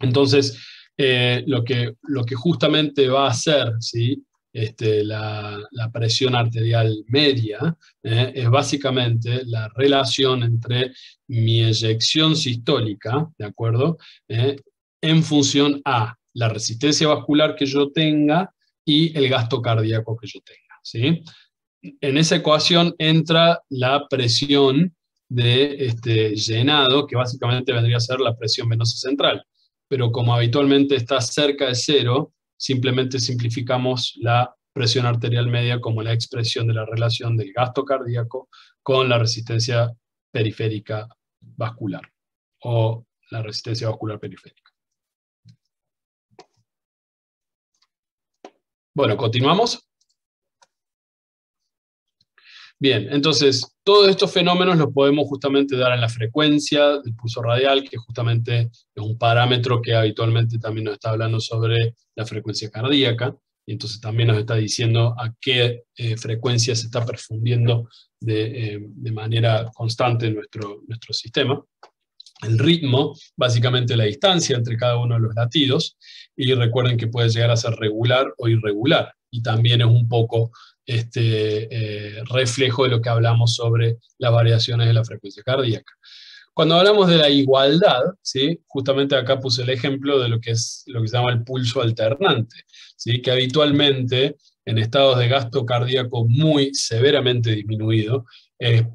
Entonces, lo que justamente va a hacer, ¿sí?, la presión arterial media es básicamente la relación entre mi eyección sistólica, ¿de acuerdo?, en función a la resistencia vascular que yo tenga y el gasto cardíaco que yo tenga, ¿sí? En esa ecuación entra la presión de llenado, que básicamente vendría a ser la presión venosa central. Pero como habitualmente está cerca de cero, simplemente simplificamos la presión arterial media como la expresión de la relación del gasto cardíaco con la resistencia periférica vascular, o la resistencia vascular periférica. Bueno, continuamos. Bien, entonces, todos estos fenómenos los podemos justamente dar en la frecuencia del pulso radial, que justamente es un parámetro que habitualmente también nos está hablando sobre la frecuencia cardíaca, y entonces también nos está diciendo a qué frecuencia se está perfundiendo de manera constante nuestro sistema. El ritmo, básicamente la distancia entre cada uno de los latidos, y recuerden que puede llegar a ser regular o irregular, y también es un poco reflejo de lo que hablamos sobre las variaciones de la frecuencia cardíaca. Cuando hablamos de la igualdad, ¿sí?, justamente acá puse el ejemplo de lo que se llama el pulso alternante, ¿sí?, que habitualmente en estados de gasto cardíaco muy severamente disminuido,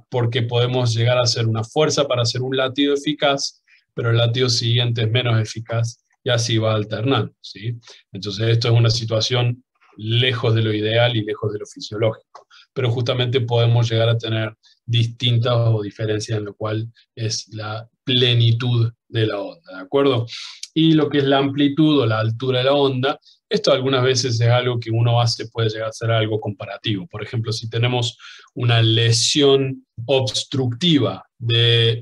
porque podemos llegar a hacer una fuerza para hacer un latido eficaz, pero el latido siguiente es menos eficaz y así va alternando, ¿sí? Entonces esto es una situación lejos de lo ideal y lejos de lo fisiológico, pero justamente podemos llegar a tener distintas o diferencias en lo cual es la plenitud de la onda, ¿de acuerdo? Y lo que es la amplitud o la altura de la onda, esto algunas veces es algo que uno hace, puede llegar a ser algo comparativo. Por ejemplo, si tenemos una lesión obstructiva de,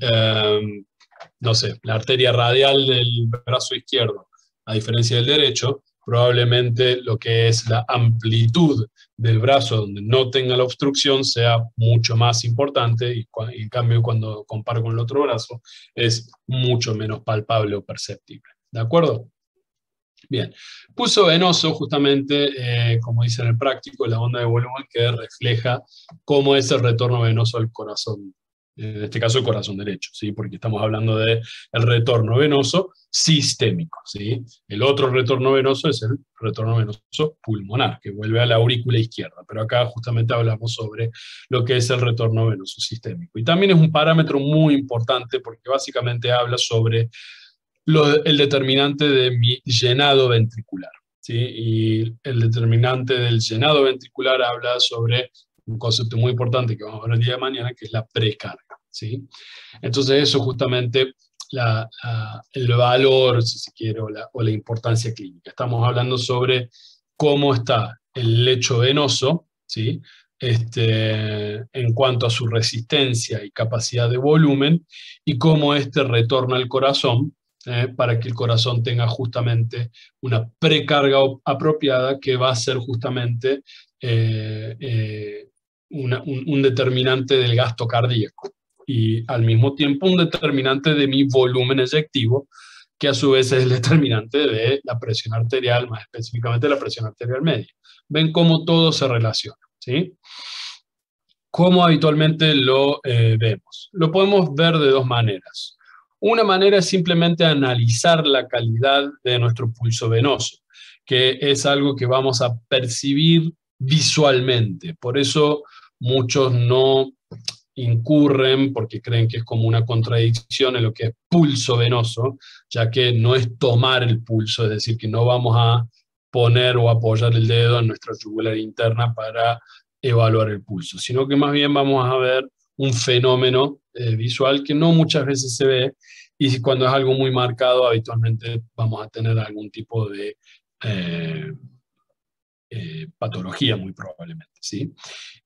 no sé, la arteria radial del brazo izquierdo, a diferencia del derecho, probablemente lo que es la amplitud del brazo donde no tenga la obstrucción sea mucho más importante, y en cambio cuando comparo con el otro brazo es mucho menos palpable o perceptible. ¿De acuerdo? Bien. Pulso venoso, justamente, como dice en el práctico, la onda de volumen que refleja cómo es el retorno venoso al corazón, en este caso el corazón derecho, ¿sí?, porque estamos hablando del retorno venoso sistémico, ¿sí? El otro retorno venoso es el retorno venoso pulmonar, que vuelve a la aurícula izquierda, pero acá justamente hablamos sobre lo que es el retorno venoso sistémico. Y también es un parámetro muy importante porque básicamente habla sobre el determinante de mi llenado ventricular, ¿sí? Y el determinante del llenado ventricular habla sobre un concepto muy importante que vamos a ver el día de mañana, que es la precarga, ¿sí? Entonces eso justamente el valor, si se quiere, o la importancia clínica. Estamos hablando sobre cómo está el lecho venoso, ¿sí?, en cuanto a su resistencia y capacidad de volumen, y cómo retorna al corazón, para que el corazón tenga justamente una precarga apropiada que va a ser justamente un determinante del gasto cardíaco, y al mismo tiempo un determinante de mi volumen eyectivo, que a su vez es el determinante de la presión arterial, más específicamente la presión arterial media. Ven cómo todo se relaciona, ¿sí? ¿Cómo habitualmente lo vemos? Lo podemos ver de dos maneras. Una manera es simplemente analizar la calidad de nuestro pulso venoso, que es algo que vamos a percibir visualmente. Por eso muchos no incurren, porque creen que es como una contradicción en lo que es pulso venoso, ya que no es tomar el pulso, es decir, que no vamos a poner o apoyar el dedo en nuestra yugular interna para evaluar el pulso, sino que más bien vamos a ver un fenómeno visual que no muchas veces se ve, y cuando es algo muy marcado, habitualmente vamos a tener algún tipo de patología, muy probablemente, ¿sí?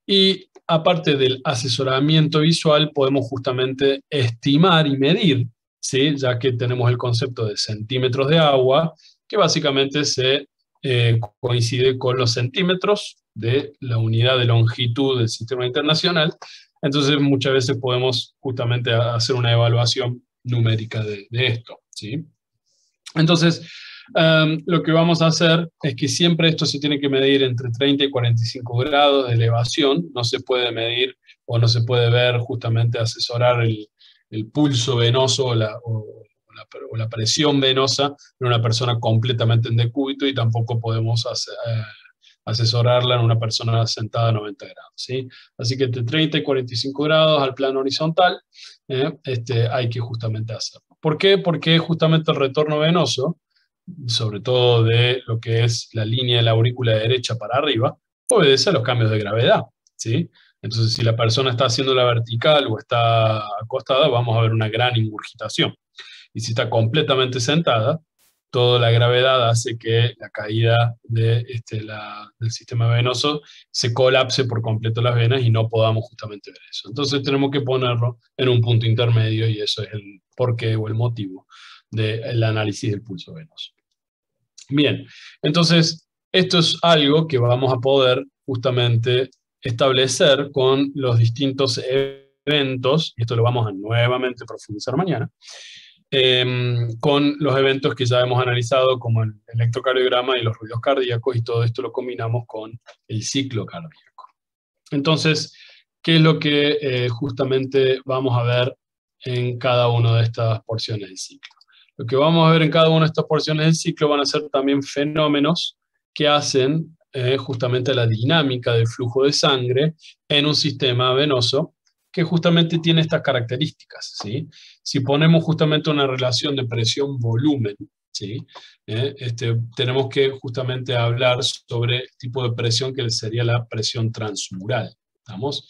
Y aparte del asesoramiento visual, podemos justamente estimar y medir, ¿sí? Ya que tenemos el concepto de centímetros de agua, que básicamente se coincide con los centímetros de la unidad de longitud del sistema internacional. Entonces muchas veces podemos justamente hacer una evaluación numérica de esto, ¿sí? Entonces, lo que vamos a hacer es que siempre esto se tiene que medir entre 30 y 45 grados de elevación. No se puede medir o no se puede ver, justamente asesorar el pulso venoso o la presión venosa en una persona completamente en decúbito, y tampoco podemos asesorarla en una persona sentada a 90 grados, ¿sí? Así que entre 30 y 45 grados al plano horizontal hay que justamente hacerlo. ¿Por qué? Porque justamente el retorno venoso, sobre todo de lo que es la línea de la aurícula derecha para arriba, obedece a los cambios de gravedad, ¿sí? Entonces, si la persona está haciendo la vertical o está acostada, vamos a ver una gran ingurgitación. Y si está completamente sentada, toda la gravedad hace que la caída del sistema venoso se colapse por completo las venas y no podamos justamente ver eso. Entonces tenemos que ponerlo en un punto intermedio, y eso es el porqué o el motivo del análisis del pulso venoso. Bien, entonces esto es algo que vamos a poder justamente establecer con los distintos eventos, y esto lo vamos a nuevamente profundizar mañana, con los eventos que ya hemos analizado, como el electrocardiograma y los ruidos cardíacos, y todo esto lo combinamos con el ciclo cardíaco. Entonces, ¿qué es lo que justamente vamos a ver en cada una de estas porciones del ciclo? Lo que vamos a ver en cada una de estas porciones del ciclo van a ser también fenómenos que hacen justamente la dinámica del flujo de sangre en un sistema venoso que justamente tiene estas características, ¿sí? Si ponemos justamente una relación de presión-volumen, ¿sí? Tenemos que justamente hablar sobre el tipo de presión que sería la presión transmural, ¿estamos?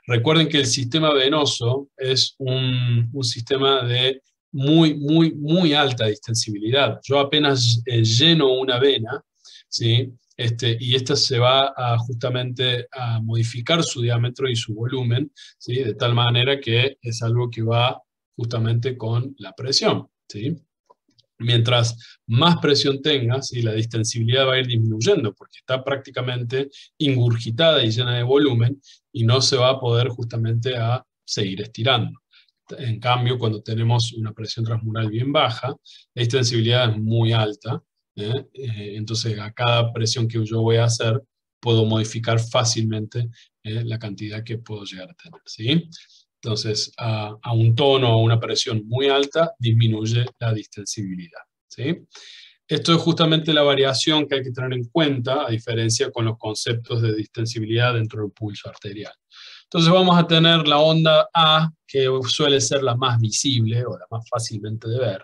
Recuerden que el sistema venoso es un sistema de muy alta distensibilidad. Yo apenas lleno una vena, ¿sí? Y esta se va justamente a modificar su diámetro y su volumen, ¿sí? De tal manera que es algo que va justamente con la presión, ¿sí? Mientras más presión tenga, ¿sí? La distensibilidad va a ir disminuyendo, porque está prácticamente ingurgitada y llena de volumen, y no se va a poder justamente a seguir estirando. En cambio, cuando tenemos una presión transmural bien baja, la distensibilidad es muy alta, entonces a cada presión que yo voy a hacer, puedo modificar fácilmente la cantidad que puedo llegar a tener, ¿sí? Entonces, a un tono, a una presión muy alta, disminuye la distensibilidad, ¿sí? Esto es justamente la variación que hay que tener en cuenta, a diferencia con los conceptos de distensibilidad dentro del pulso arterial. Entonces vamos a tener la onda A, que suele ser la más visible o la más fácilmente de ver,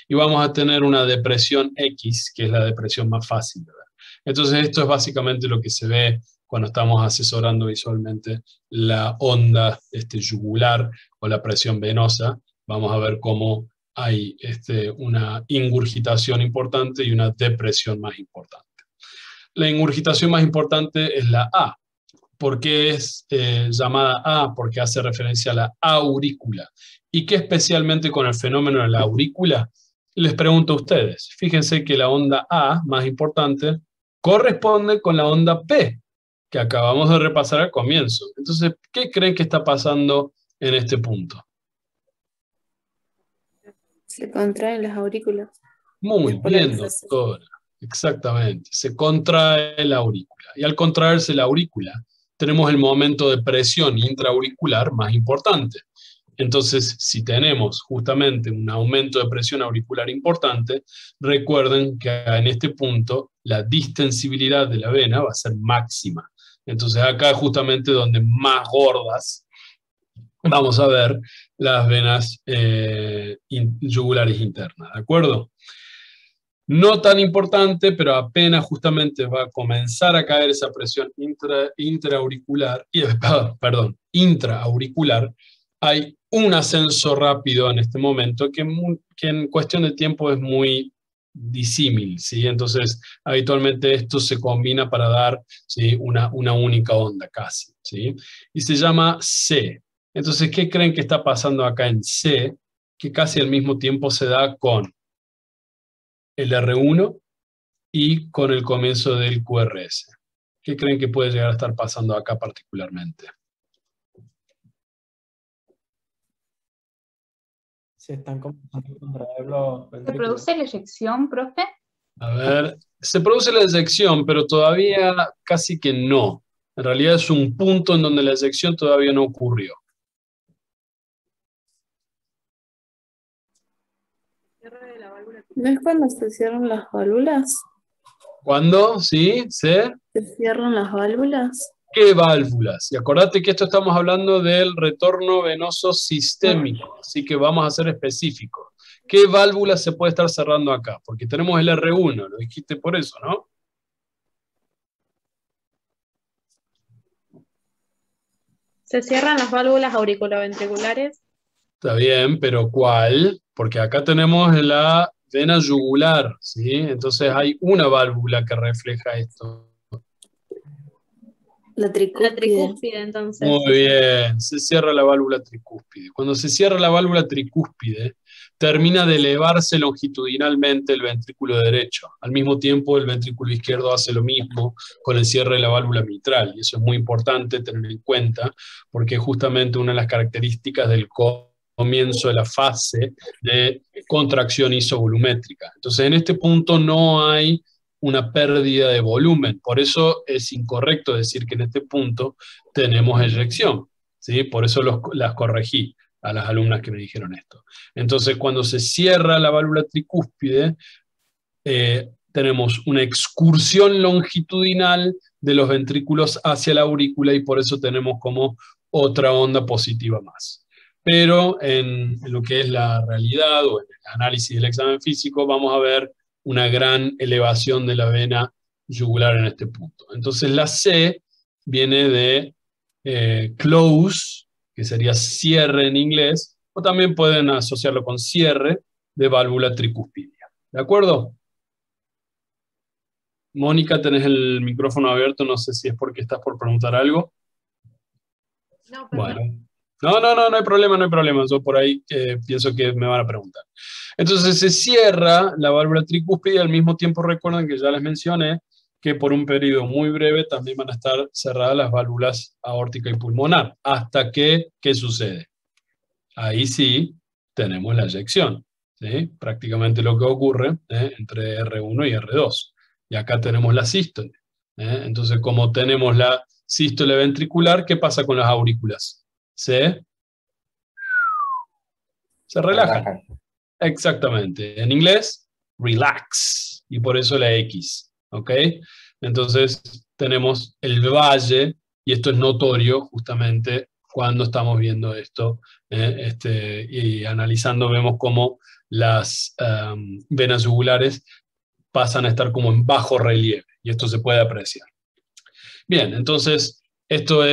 y vamos a tener una depresión X, que es la depresión más fácil de ver. Entonces esto es básicamente lo que se ve cuando estamos asesorando visualmente la onda yugular o la presión venosa. Vamos a ver cómo hay una ingurgitación importante y una depresión más importante. La ingurgitación más importante es la A. ¿Por qué es llamada A? Porque hace referencia a la aurícula. ¿Y qué especialmente con el fenómeno de la aurícula? Les pregunto a ustedes. Fíjense que la onda A, más importante, corresponde con la onda P, que acabamos de repasar al comienzo. Entonces, ¿qué creen que está pasando en este punto? Se contraen las aurículas. Muy bien, doctora. Exactamente. Se contrae la aurícula. Y al contraerse la aurícula, tenemos el momento de presión intraauricular más importante. Entonces, si tenemos justamente un aumento de presión auricular importante, recuerden que en este punto la distensibilidad de la vena va a ser máxima. Entonces, acá es justamente donde más gordas vamos a ver las venas yugulares internas, ¿de acuerdo? No tan importante, pero apenas justamente va a comenzar a caer esa presión intraauricular, hay un ascenso rápido en este momento que en cuestión de tiempo es muy disímil, ¿sí? Entonces, habitualmente esto se combina para dar, ¿sí?, una única onda casi, ¿sí? Y se llama C. Entonces, ¿qué creen que está pasando acá en C? Que casi al mismo tiempo se da con el R1 y con el comienzo del QRS. ¿Qué creen que puede llegar a estar pasando acá particularmente? Se están comenzando a contraer los ¿Se ventrículos. produce la eyección, profe? A ver, se produce la eyección, pero todavía casi que no. En realidad es un punto en donde la eyección todavía no ocurrió. ¿No es cuando se cierran las válvulas? ¿Cuándo? ¿Sí? ¿Se? ¿Se cierran las válvulas? ¿Qué válvulas? Y acordate que esto estamos hablando del retorno venoso sistémico, así que vamos a ser específicos. ¿Qué válvulas se puede estar cerrando acá? Porque tenemos el R1, lo dijiste por eso, ¿no? ¿Se cierran las válvulas auriculoventriculares? Está bien, pero ¿cuál? Porque acá tenemos la vena yugular, ¿sí? Entonces hay una válvula que refleja esto. La tricúspide. La tricúspide, entonces. Muy bien, se cierra la válvula tricúspide. Cuando se cierra la válvula tricúspide, termina de elevarse longitudinalmente el ventrículo derecho. Al mismo tiempo, el ventrículo izquierdo hace lo mismo con el cierre de la válvula mitral. Y eso es muy importante tener en cuenta, porque es justamente una de las características del comienzo de la fase de contracción isovolumétrica. Entonces, en este punto no hay una pérdida de volumen. Por eso es incorrecto decir que en este punto tenemos eyección, ¿sí? Por eso las corregí a las alumnas que me dijeron esto. Entonces, cuando se cierra la válvula tricúspide, tenemos una excursión longitudinal de los ventrículos hacia la aurícula y por eso tenemos como otra onda positiva más. Pero en lo que es la realidad o en el análisis del examen físico vamos a ver una gran elevación de la vena yugular en este punto. Entonces la C viene de close, que sería cierre en inglés, o también pueden asociarlo con cierre de válvula tricúspidea. ¿De acuerdo? Mónica, tenés el micrófono abierto, no sé si es porque estás por preguntar algo. No, bueno. No hay problema. Yo por ahí pienso que me van a preguntar. Entonces se cierra la válvula tricúspide y al mismo tiempo recuerden que ya les mencioné que por un periodo muy breve también van a estar cerradas las válvulas aórtica y pulmonar. ¿Hasta que qué sucede? Ahí sí tenemos la eyección, ¿sí? Prácticamente lo que ocurre entre R1 y R2. Y acá tenemos la sístole. Entonces, como tenemos la sístole ventricular, ¿qué pasa con las aurículas? Se relajan. Exactamente. En inglés, relax. Y por eso la X. ¿Ok? Entonces, tenemos el valle, y esto es notorio justamente cuando estamos viendo esto y analizando, vemos cómo las venas yugulares pasan a estar como en bajo relieve, y esto se puede apreciar. Bien, entonces, esto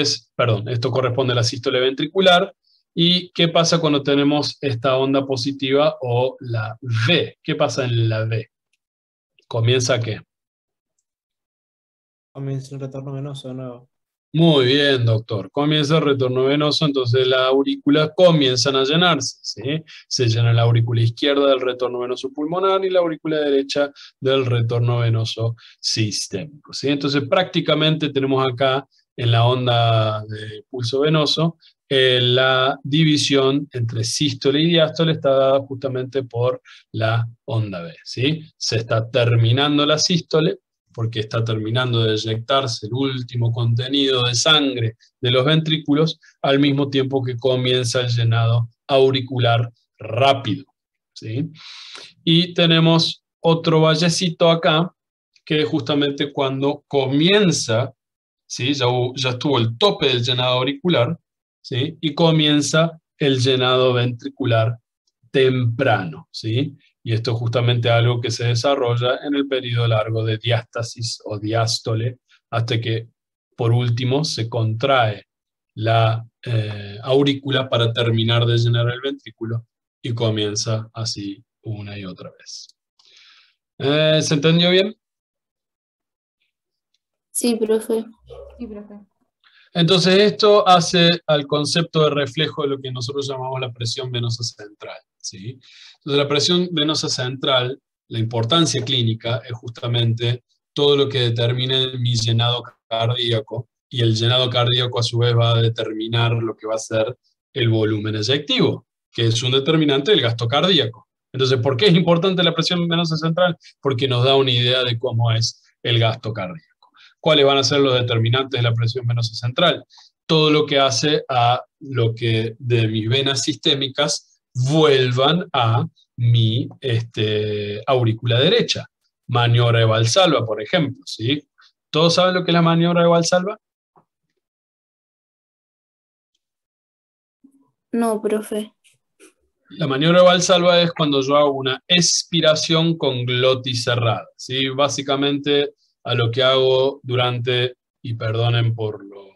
corresponde a la sístole ventricular. ¿Y qué pasa cuando tenemos esta onda positiva o la V? ¿Qué pasa en la V? ¿Comienza qué? Comienza el retorno venoso de nuevo. Muy bien, doctor. Comienza el retorno venoso, entonces las aurículas comienzan a llenarse, ¿sí? Se llena la aurícula izquierda del retorno venoso pulmonar y la aurícula derecha del retorno venoso sistémico, ¿sí? Entonces prácticamente tenemos acá en la onda de pulso venoso la división entre sístole y diástole está dada justamente por la onda B, ¿sí? Se está terminando la sístole, porque está terminando de eyectarse el último contenido de sangre de los ventrículos, al mismo tiempo que comienza el llenado auricular rápido, ¿sí? Y tenemos otro vallecito acá, que es justamente cuando comienza, ¿sí? Ya estuvo el tope del llenado auricular, ¿sí? Y comienza el llenado ventricular temprano, ¿sí? Y esto es justamente algo que se desarrolla en el periodo largo de diástasis o diástole, hasta que por último se contrae la aurícula para terminar de llenar el ventrículo y comienza así una y otra vez. ¿Se entendió bien? Sí, profe. Sí, profe. Entonces esto hace al concepto de reflejo de lo que nosotros llamamos la presión venosa central, ¿sí? Entonces la presión venosa central, la importancia clínica es justamente todo lo que determina mi llenado cardíaco, y el llenado cardíaco a su vez va a determinar lo que va a ser el volumen eyectivo, que es un determinante del gasto cardíaco. Entonces, ¿por qué es importante la presión venosa central? Porque nos da una idea de cómo es el gasto cardíaco. ¿Cuáles van a ser los determinantes de la presión venosa central? Todo lo que hace a lo que de mis venas sistémicas vuelvan a mi aurícula derecha. Maniobra de Valsalva, por ejemplo, ¿sí? ¿Todos saben lo que es la maniobra de Valsalva? No, profe. La maniobra de Valsalva es cuando yo hago una expiración con glotis cerrada, ¿sí? Básicamente a lo que hago durante, y perdonen por lo,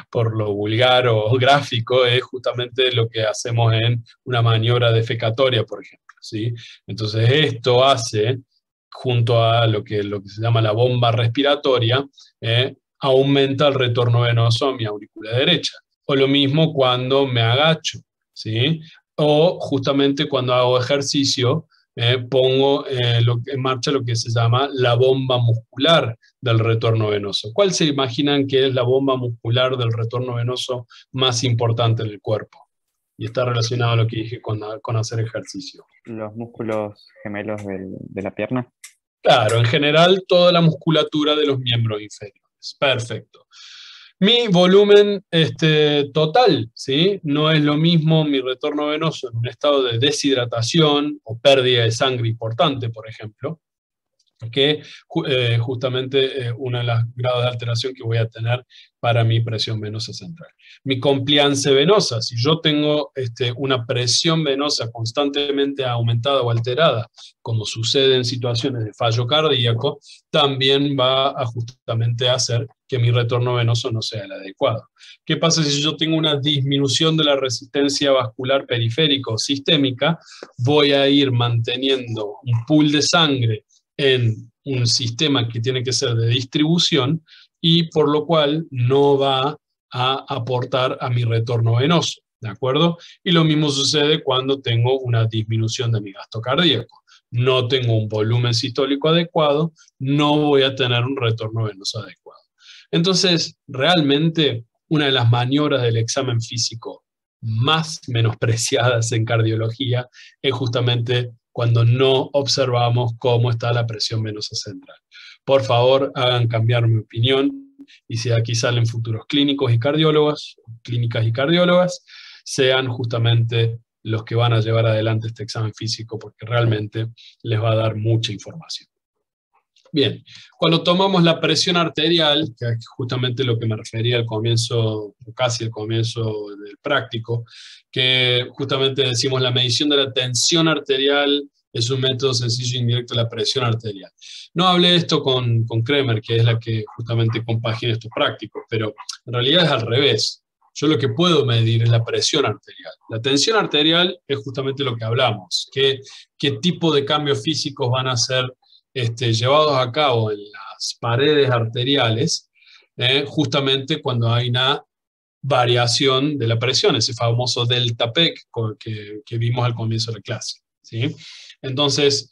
por lo vulgar o gráfico, es justamente lo que hacemos en una maniobra defecatoria, por ejemplo, ¿sí? Entonces esto hace, junto a lo que se llama la bomba respiratoria, aumenta el retorno venoso a mi aurícula derecha. O lo mismo cuando me agacho, ¿sí? O justamente cuando hago ejercicio, pongo en marcha lo que se llama la bomba muscular del retorno venoso. ¿Cuál se imaginan que es la bomba muscular del retorno venoso más importante en el cuerpo? Y está relacionado a lo que dije con hacer ejercicio. Los músculos gemelos de la pierna. Claro, en general toda la musculatura de los miembros inferiores. Perfecto. Mi volumen total, ¿sí? No es lo mismo mi retorno venoso en un estado de deshidratación o pérdida de sangre importante, por ejemplo, que justamente uno de los grados de alteración que voy a tener para mi presión venosa central. Mi compliance venosa, si yo tengo una presión venosa constantemente aumentada o alterada, como sucede en situaciones de fallo cardíaco, también va a justamente hacer que mi retorno venoso no sea el adecuado. ¿Qué pasa si yo tengo una disminución de la resistencia vascular periférica o sistémica? Voy a ir manteniendo un pool de sangre en un sistema que tiene que ser de distribución y por lo cual no va a aportar a mi retorno venoso, ¿de acuerdo? Y lo mismo sucede cuando tengo una disminución de mi gasto cardíaco. No tengo un volumen sistólico adecuado, no voy a tener un retorno venoso adecuado. Entonces, realmente, una de las maniobras del examen físico más menospreciadas en cardiología es justamente cuando no observamos cómo está la presión venosa central. Por favor, hagan cambiar mi opinión, y si aquí salen futuros clínicos y cardiólogos, clínicas y cardiólogas, sean justamente los que van a llevar adelante este examen físico, porque realmente les va a dar mucha información. Bien, cuando tomamos la presión arterial, que es justamente lo que me refería al comienzo, casi al comienzo del práctico, que justamente decimos la medición de la tensión arterial es un método sencillo e indirecto de la presión arterial. No hablé de esto con Kremer, que es la que justamente compagina estos prácticos, pero en realidad es al revés. Yo lo que puedo medir es la presión arterial. La tensión arterial es justamente lo que hablamos, qué tipo de cambios físicos van a ser llevados a cabo en las paredes arteriales justamente cuando hay una variación de la presión, ese famoso delta P que vimos al comienzo de la clase, ¿sí? Entonces,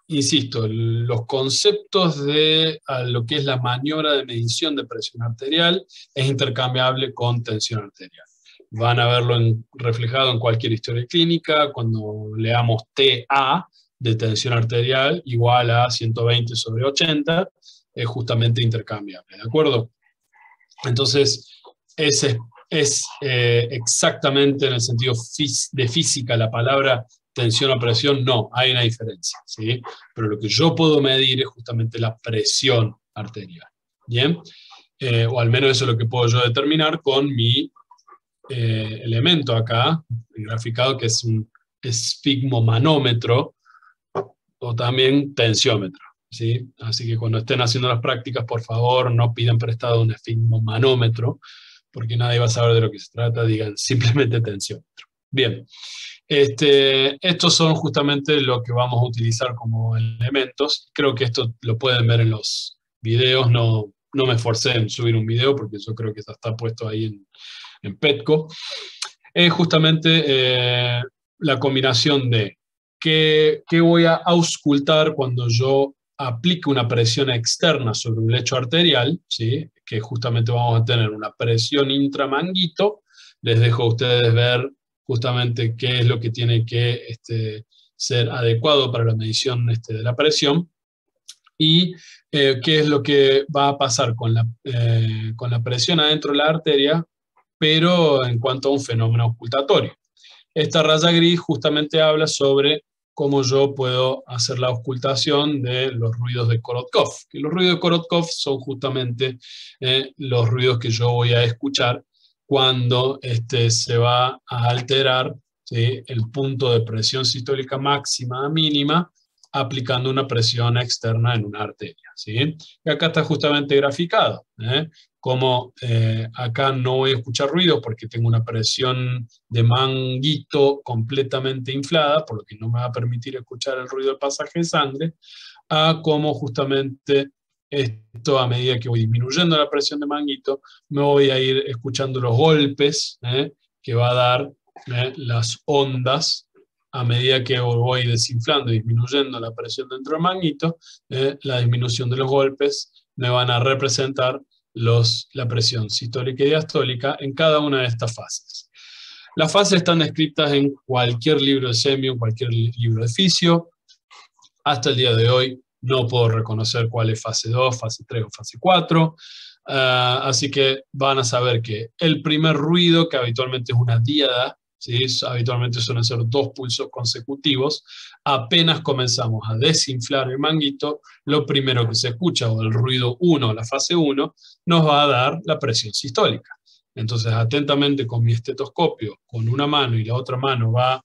insisto, los conceptos de lo que es la maniobra de medición de presión arterial es intercambiable con tensión arterial. Van a verlo reflejado en cualquier historia clínica, cuando leamos TA de tensión arterial igual a 120/80, es justamente intercambiable, ¿de acuerdo? Entonces, es exactamente en el sentido de física la palabra tensión o presión, no, hay una diferencia, ¿sí? Pero lo que yo puedo medir es justamente la presión arterial, ¿bien? O al menos eso es lo que puedo yo determinar con mi elemento acá, el graficado, que es un esfigmomanómetro o también tensiómetro, ¿sí? Así que cuando estén haciendo las prácticas, por favor, no pidan prestado un esfigmomanómetro, porque nadie va a saber de lo que se trata, digan simplemente tensiómetro. Bien, estos son justamente lo que vamos a utilizar como elementos. Creo que esto lo pueden ver en los videos, no me esforcé en subir un video, porque yo creo que eso está puesto ahí en Petco. Es justamente la combinación de qué voy a auscultar cuando yo aplique una presión externa sobre un lecho arterial, ¿sí? Que justamente vamos a tener una presión intramanguito. Les dejo a ustedes ver justamente qué es lo que tiene que ser adecuado para la medición de la presión, y qué es lo que va a pasar con la presión adentro de la arteria, pero en cuanto a un fenómeno auscultatorio. Esta raya gris justamente habla sobre cómo yo puedo hacer la auscultación de los ruidos de Korotkov. Y los ruidos de Korotkov son justamente los ruidos que yo voy a escuchar cuando se va a alterar, ¿sí?, el punto de presión sistólica máxima a mínima, aplicando una presión externa en una arteria, ¿sí? Y acá está justamente graficado, como acá no voy a escuchar ruido porque tengo una presión de manguito completamente inflada, por lo que no me va a permitir escuchar el ruido del pasaje de sangre, a como justamente esto, a medida que voy disminuyendo la presión de manguito, me voy a ir escuchando los golpes que va a dar las ondas a medida que voy desinflando y disminuyendo la presión dentro del manguito. La disminución de los golpes me van a representar la presión sistólica y diastólica en cada una de estas fases. Las fases están descritas en cualquier libro de semio, en cualquier libro de fisio. Hasta el día de hoy no puedo reconocer cuál es fase 2, fase 3 o fase 4. Así que van a saber que el primer ruido, que habitualmente es una díada, ¿sí?, habitualmente suelen ser 2 pulsos consecutivos, apenas comenzamos a desinflar el manguito, lo primero que se escucha, o el ruido 1, la fase 1, nos va a dar la presión sistólica. Entonces, atentamente con mi estetoscopio, con una mano y la otra mano va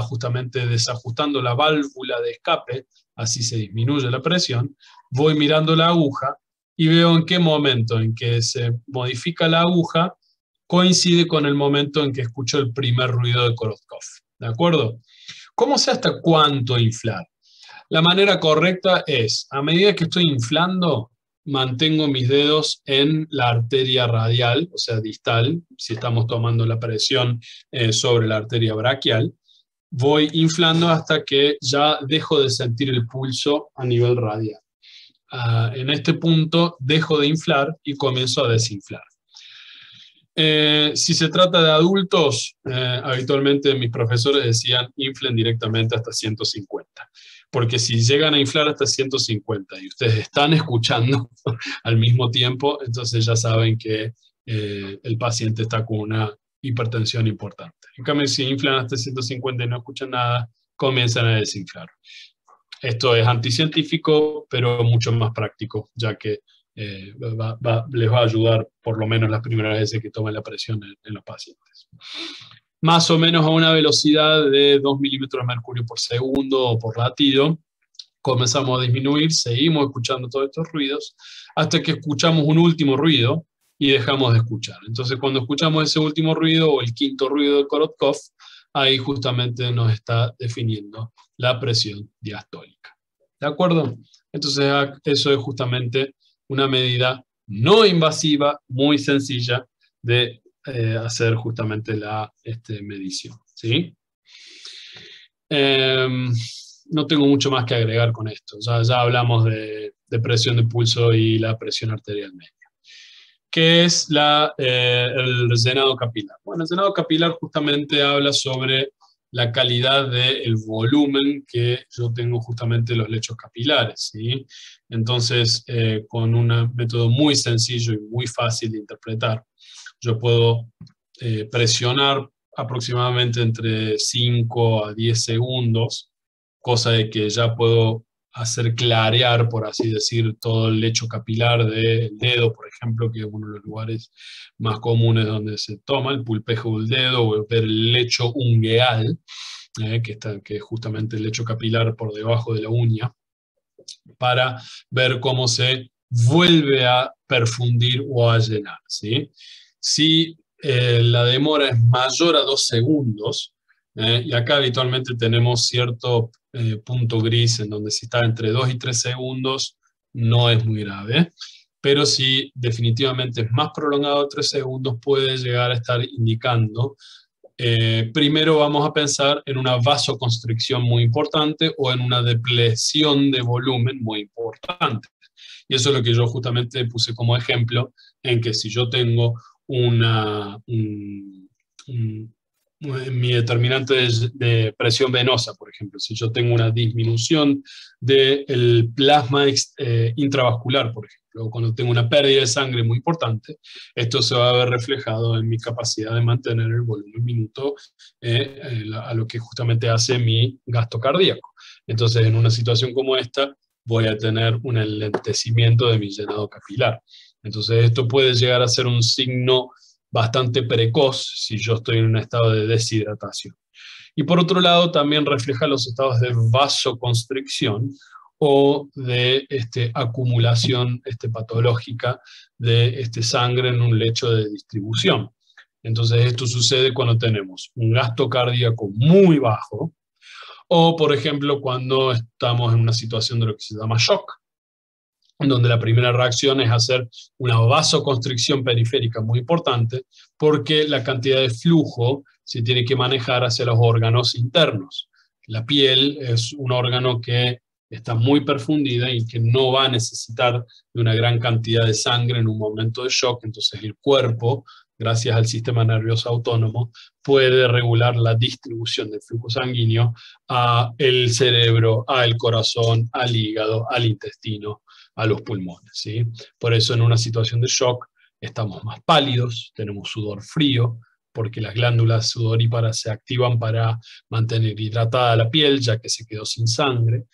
justamente desajustando la válvula de escape, así se disminuye la presión, voy mirando la aguja y veo en qué momento en que se modifica la aguja coincide con el momento en que escucho el primer ruido de Korotkov, ¿de acuerdo? ¿Cómo sé hasta cuánto inflar? La manera correcta es, a medida que estoy inflando, mantengo mis dedos en la arteria radial, o sea, distal, si estamos tomando la presión sobre la arteria braquial, voy inflando hasta que ya dejo de sentir el pulso a nivel radial. En este punto dejo de inflar y comienzo a desinflar. Si se trata de adultos, habitualmente mis profesores decían inflen directamente hasta 150, porque si llegan a inflar hasta 150 y ustedes están escuchando al mismo tiempo, entonces ya saben que el paciente está con una hipertensión importante. En cambio, si inflan hasta 150 y no escuchan nada, comienzan a desinflar. Esto es anticientífico, pero mucho más práctico, ya que les va a ayudar por lo menos las primeras veces que tomen la presión en los pacientes. Más o menos a una velocidad de 2 milímetros de mercurio por segundo o por latido, comenzamos a disminuir, seguimos escuchando todos estos ruidos, hasta que escuchamos un último ruido y dejamos de escuchar. Entonces, cuando escuchamos ese último ruido, o el quinto ruido de Korotkov, ahí justamente nos está definiendo la presión diastólica. ¿De acuerdo? Entonces, eso es justamente una medida no invasiva, muy sencilla de hacer justamente la medición, ¿sí? No tengo mucho más que agregar con esto. Ya hablamos de presión de pulso y la presión arterial media. ¿Qué es el llenado capilar? Bueno, el llenado capilar justamente habla sobre la calidad del volumen que yo tengo justamente en los lechos capilares, ¿sí? Entonces, con un método muy sencillo y muy fácil de interpretar, yo puedo presionar aproximadamente entre 5 a 10 segundos, cosa de que ya puedo hacer clarear, por así decir, todo el lecho capilar del dedo, por ejemplo, que es uno de los lugares más comunes donde se toma el pulpejo del dedo, o ver el lecho ungueal, que es justamente el lecho capilar por debajo de la uña, para ver cómo se vuelve a perfundir o a llenar, ¿sí? Si la demora es mayor a 2 segundos, y acá habitualmente tenemos cierto punto gris en donde si está entre 2 y 3 segundos no es muy grave, pero si definitivamente es más prolongado de 3 segundos puede llegar a estar indicando, primero vamos a pensar en una vasoconstricción muy importante o en una depleción de volumen muy importante. Y eso es lo que yo justamente puse como ejemplo, en que si yo tengo mi determinante de presión venosa, por ejemplo, si yo tengo una disminución del plasma intravascular, por ejemplo, o cuando tengo una pérdida de sangre muy importante, esto se va a ver reflejado en mi capacidad de mantener el volumen minuto a lo que justamente hace mi gasto cardíaco. Entonces, en una situación como esta, voy a tener un enlentecimiento de mi llenado capilar. Entonces, esto puede llegar a ser un signo bastante precoz si yo estoy en un estado de deshidratación. Y por otro lado, también refleja los estados de vasoconstricción o de acumulación patológica de sangre en un lecho de distribución. Entonces, esto sucede cuando tenemos un gasto cardíaco muy bajo, o, por ejemplo, cuando estamos en una situación de lo que se llama shock, donde la primera reacción es hacer una vasoconstricción periférica muy importante, porque la cantidad de flujo se tiene que manejar hacia los órganos internos. La piel es un órgano que está muy perfundida y que no va a necesitar de una gran cantidad de sangre en un momento de shock, entonces el cuerpo, gracias al sistema nervioso autónomo, puede regular la distribución del flujo sanguíneo al cerebro, al corazón, al hígado, al intestino, a los pulmones, ¿sí? Por eso en una situación de shock estamos más pálidos, tenemos sudor frío, porque las glándulas sudoríparas se activan para mantener hidratada la piel, ya que se quedó sin sangre,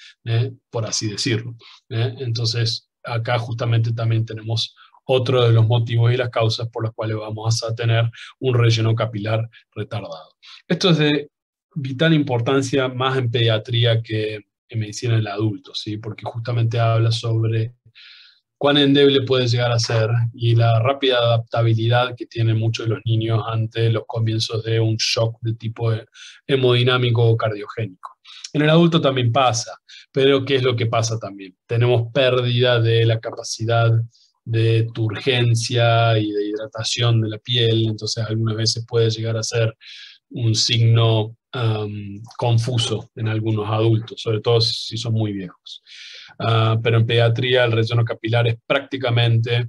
por así decirlo. Entonces, acá justamente también tenemos otro de los motivos y las causas por las cuales vamos a tener un relleno capilar retardado. Esto es de vital importancia más en pediatría que en medicina del adulto, ¿sí? Porque justamente habla sobre cuán endeble puede llegar a ser y la rápida adaptabilidad que tienen muchos de los niños ante los comienzos de un shock de tipo hemodinámico o cardiogénico. En el adulto también pasa, pero ¿qué es lo que pasa también? Tenemos pérdida de la capacidad de turgencia y de hidratación de la piel, entonces algunas veces puede llegar a ser un signo confuso en algunos adultos, sobre todo si son muy viejos. Pero en pediatría el relleno capilar es prácticamente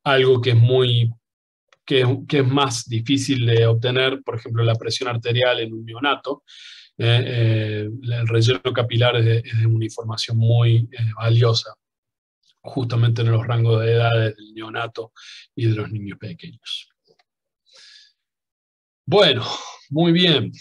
algo que es más difícil de obtener, por ejemplo la presión arterial en un neonato. El relleno capilar es de una información muy valiosa, justamente en los rangos de edades del neonato y de los niños pequeños. Bueno, muy bien.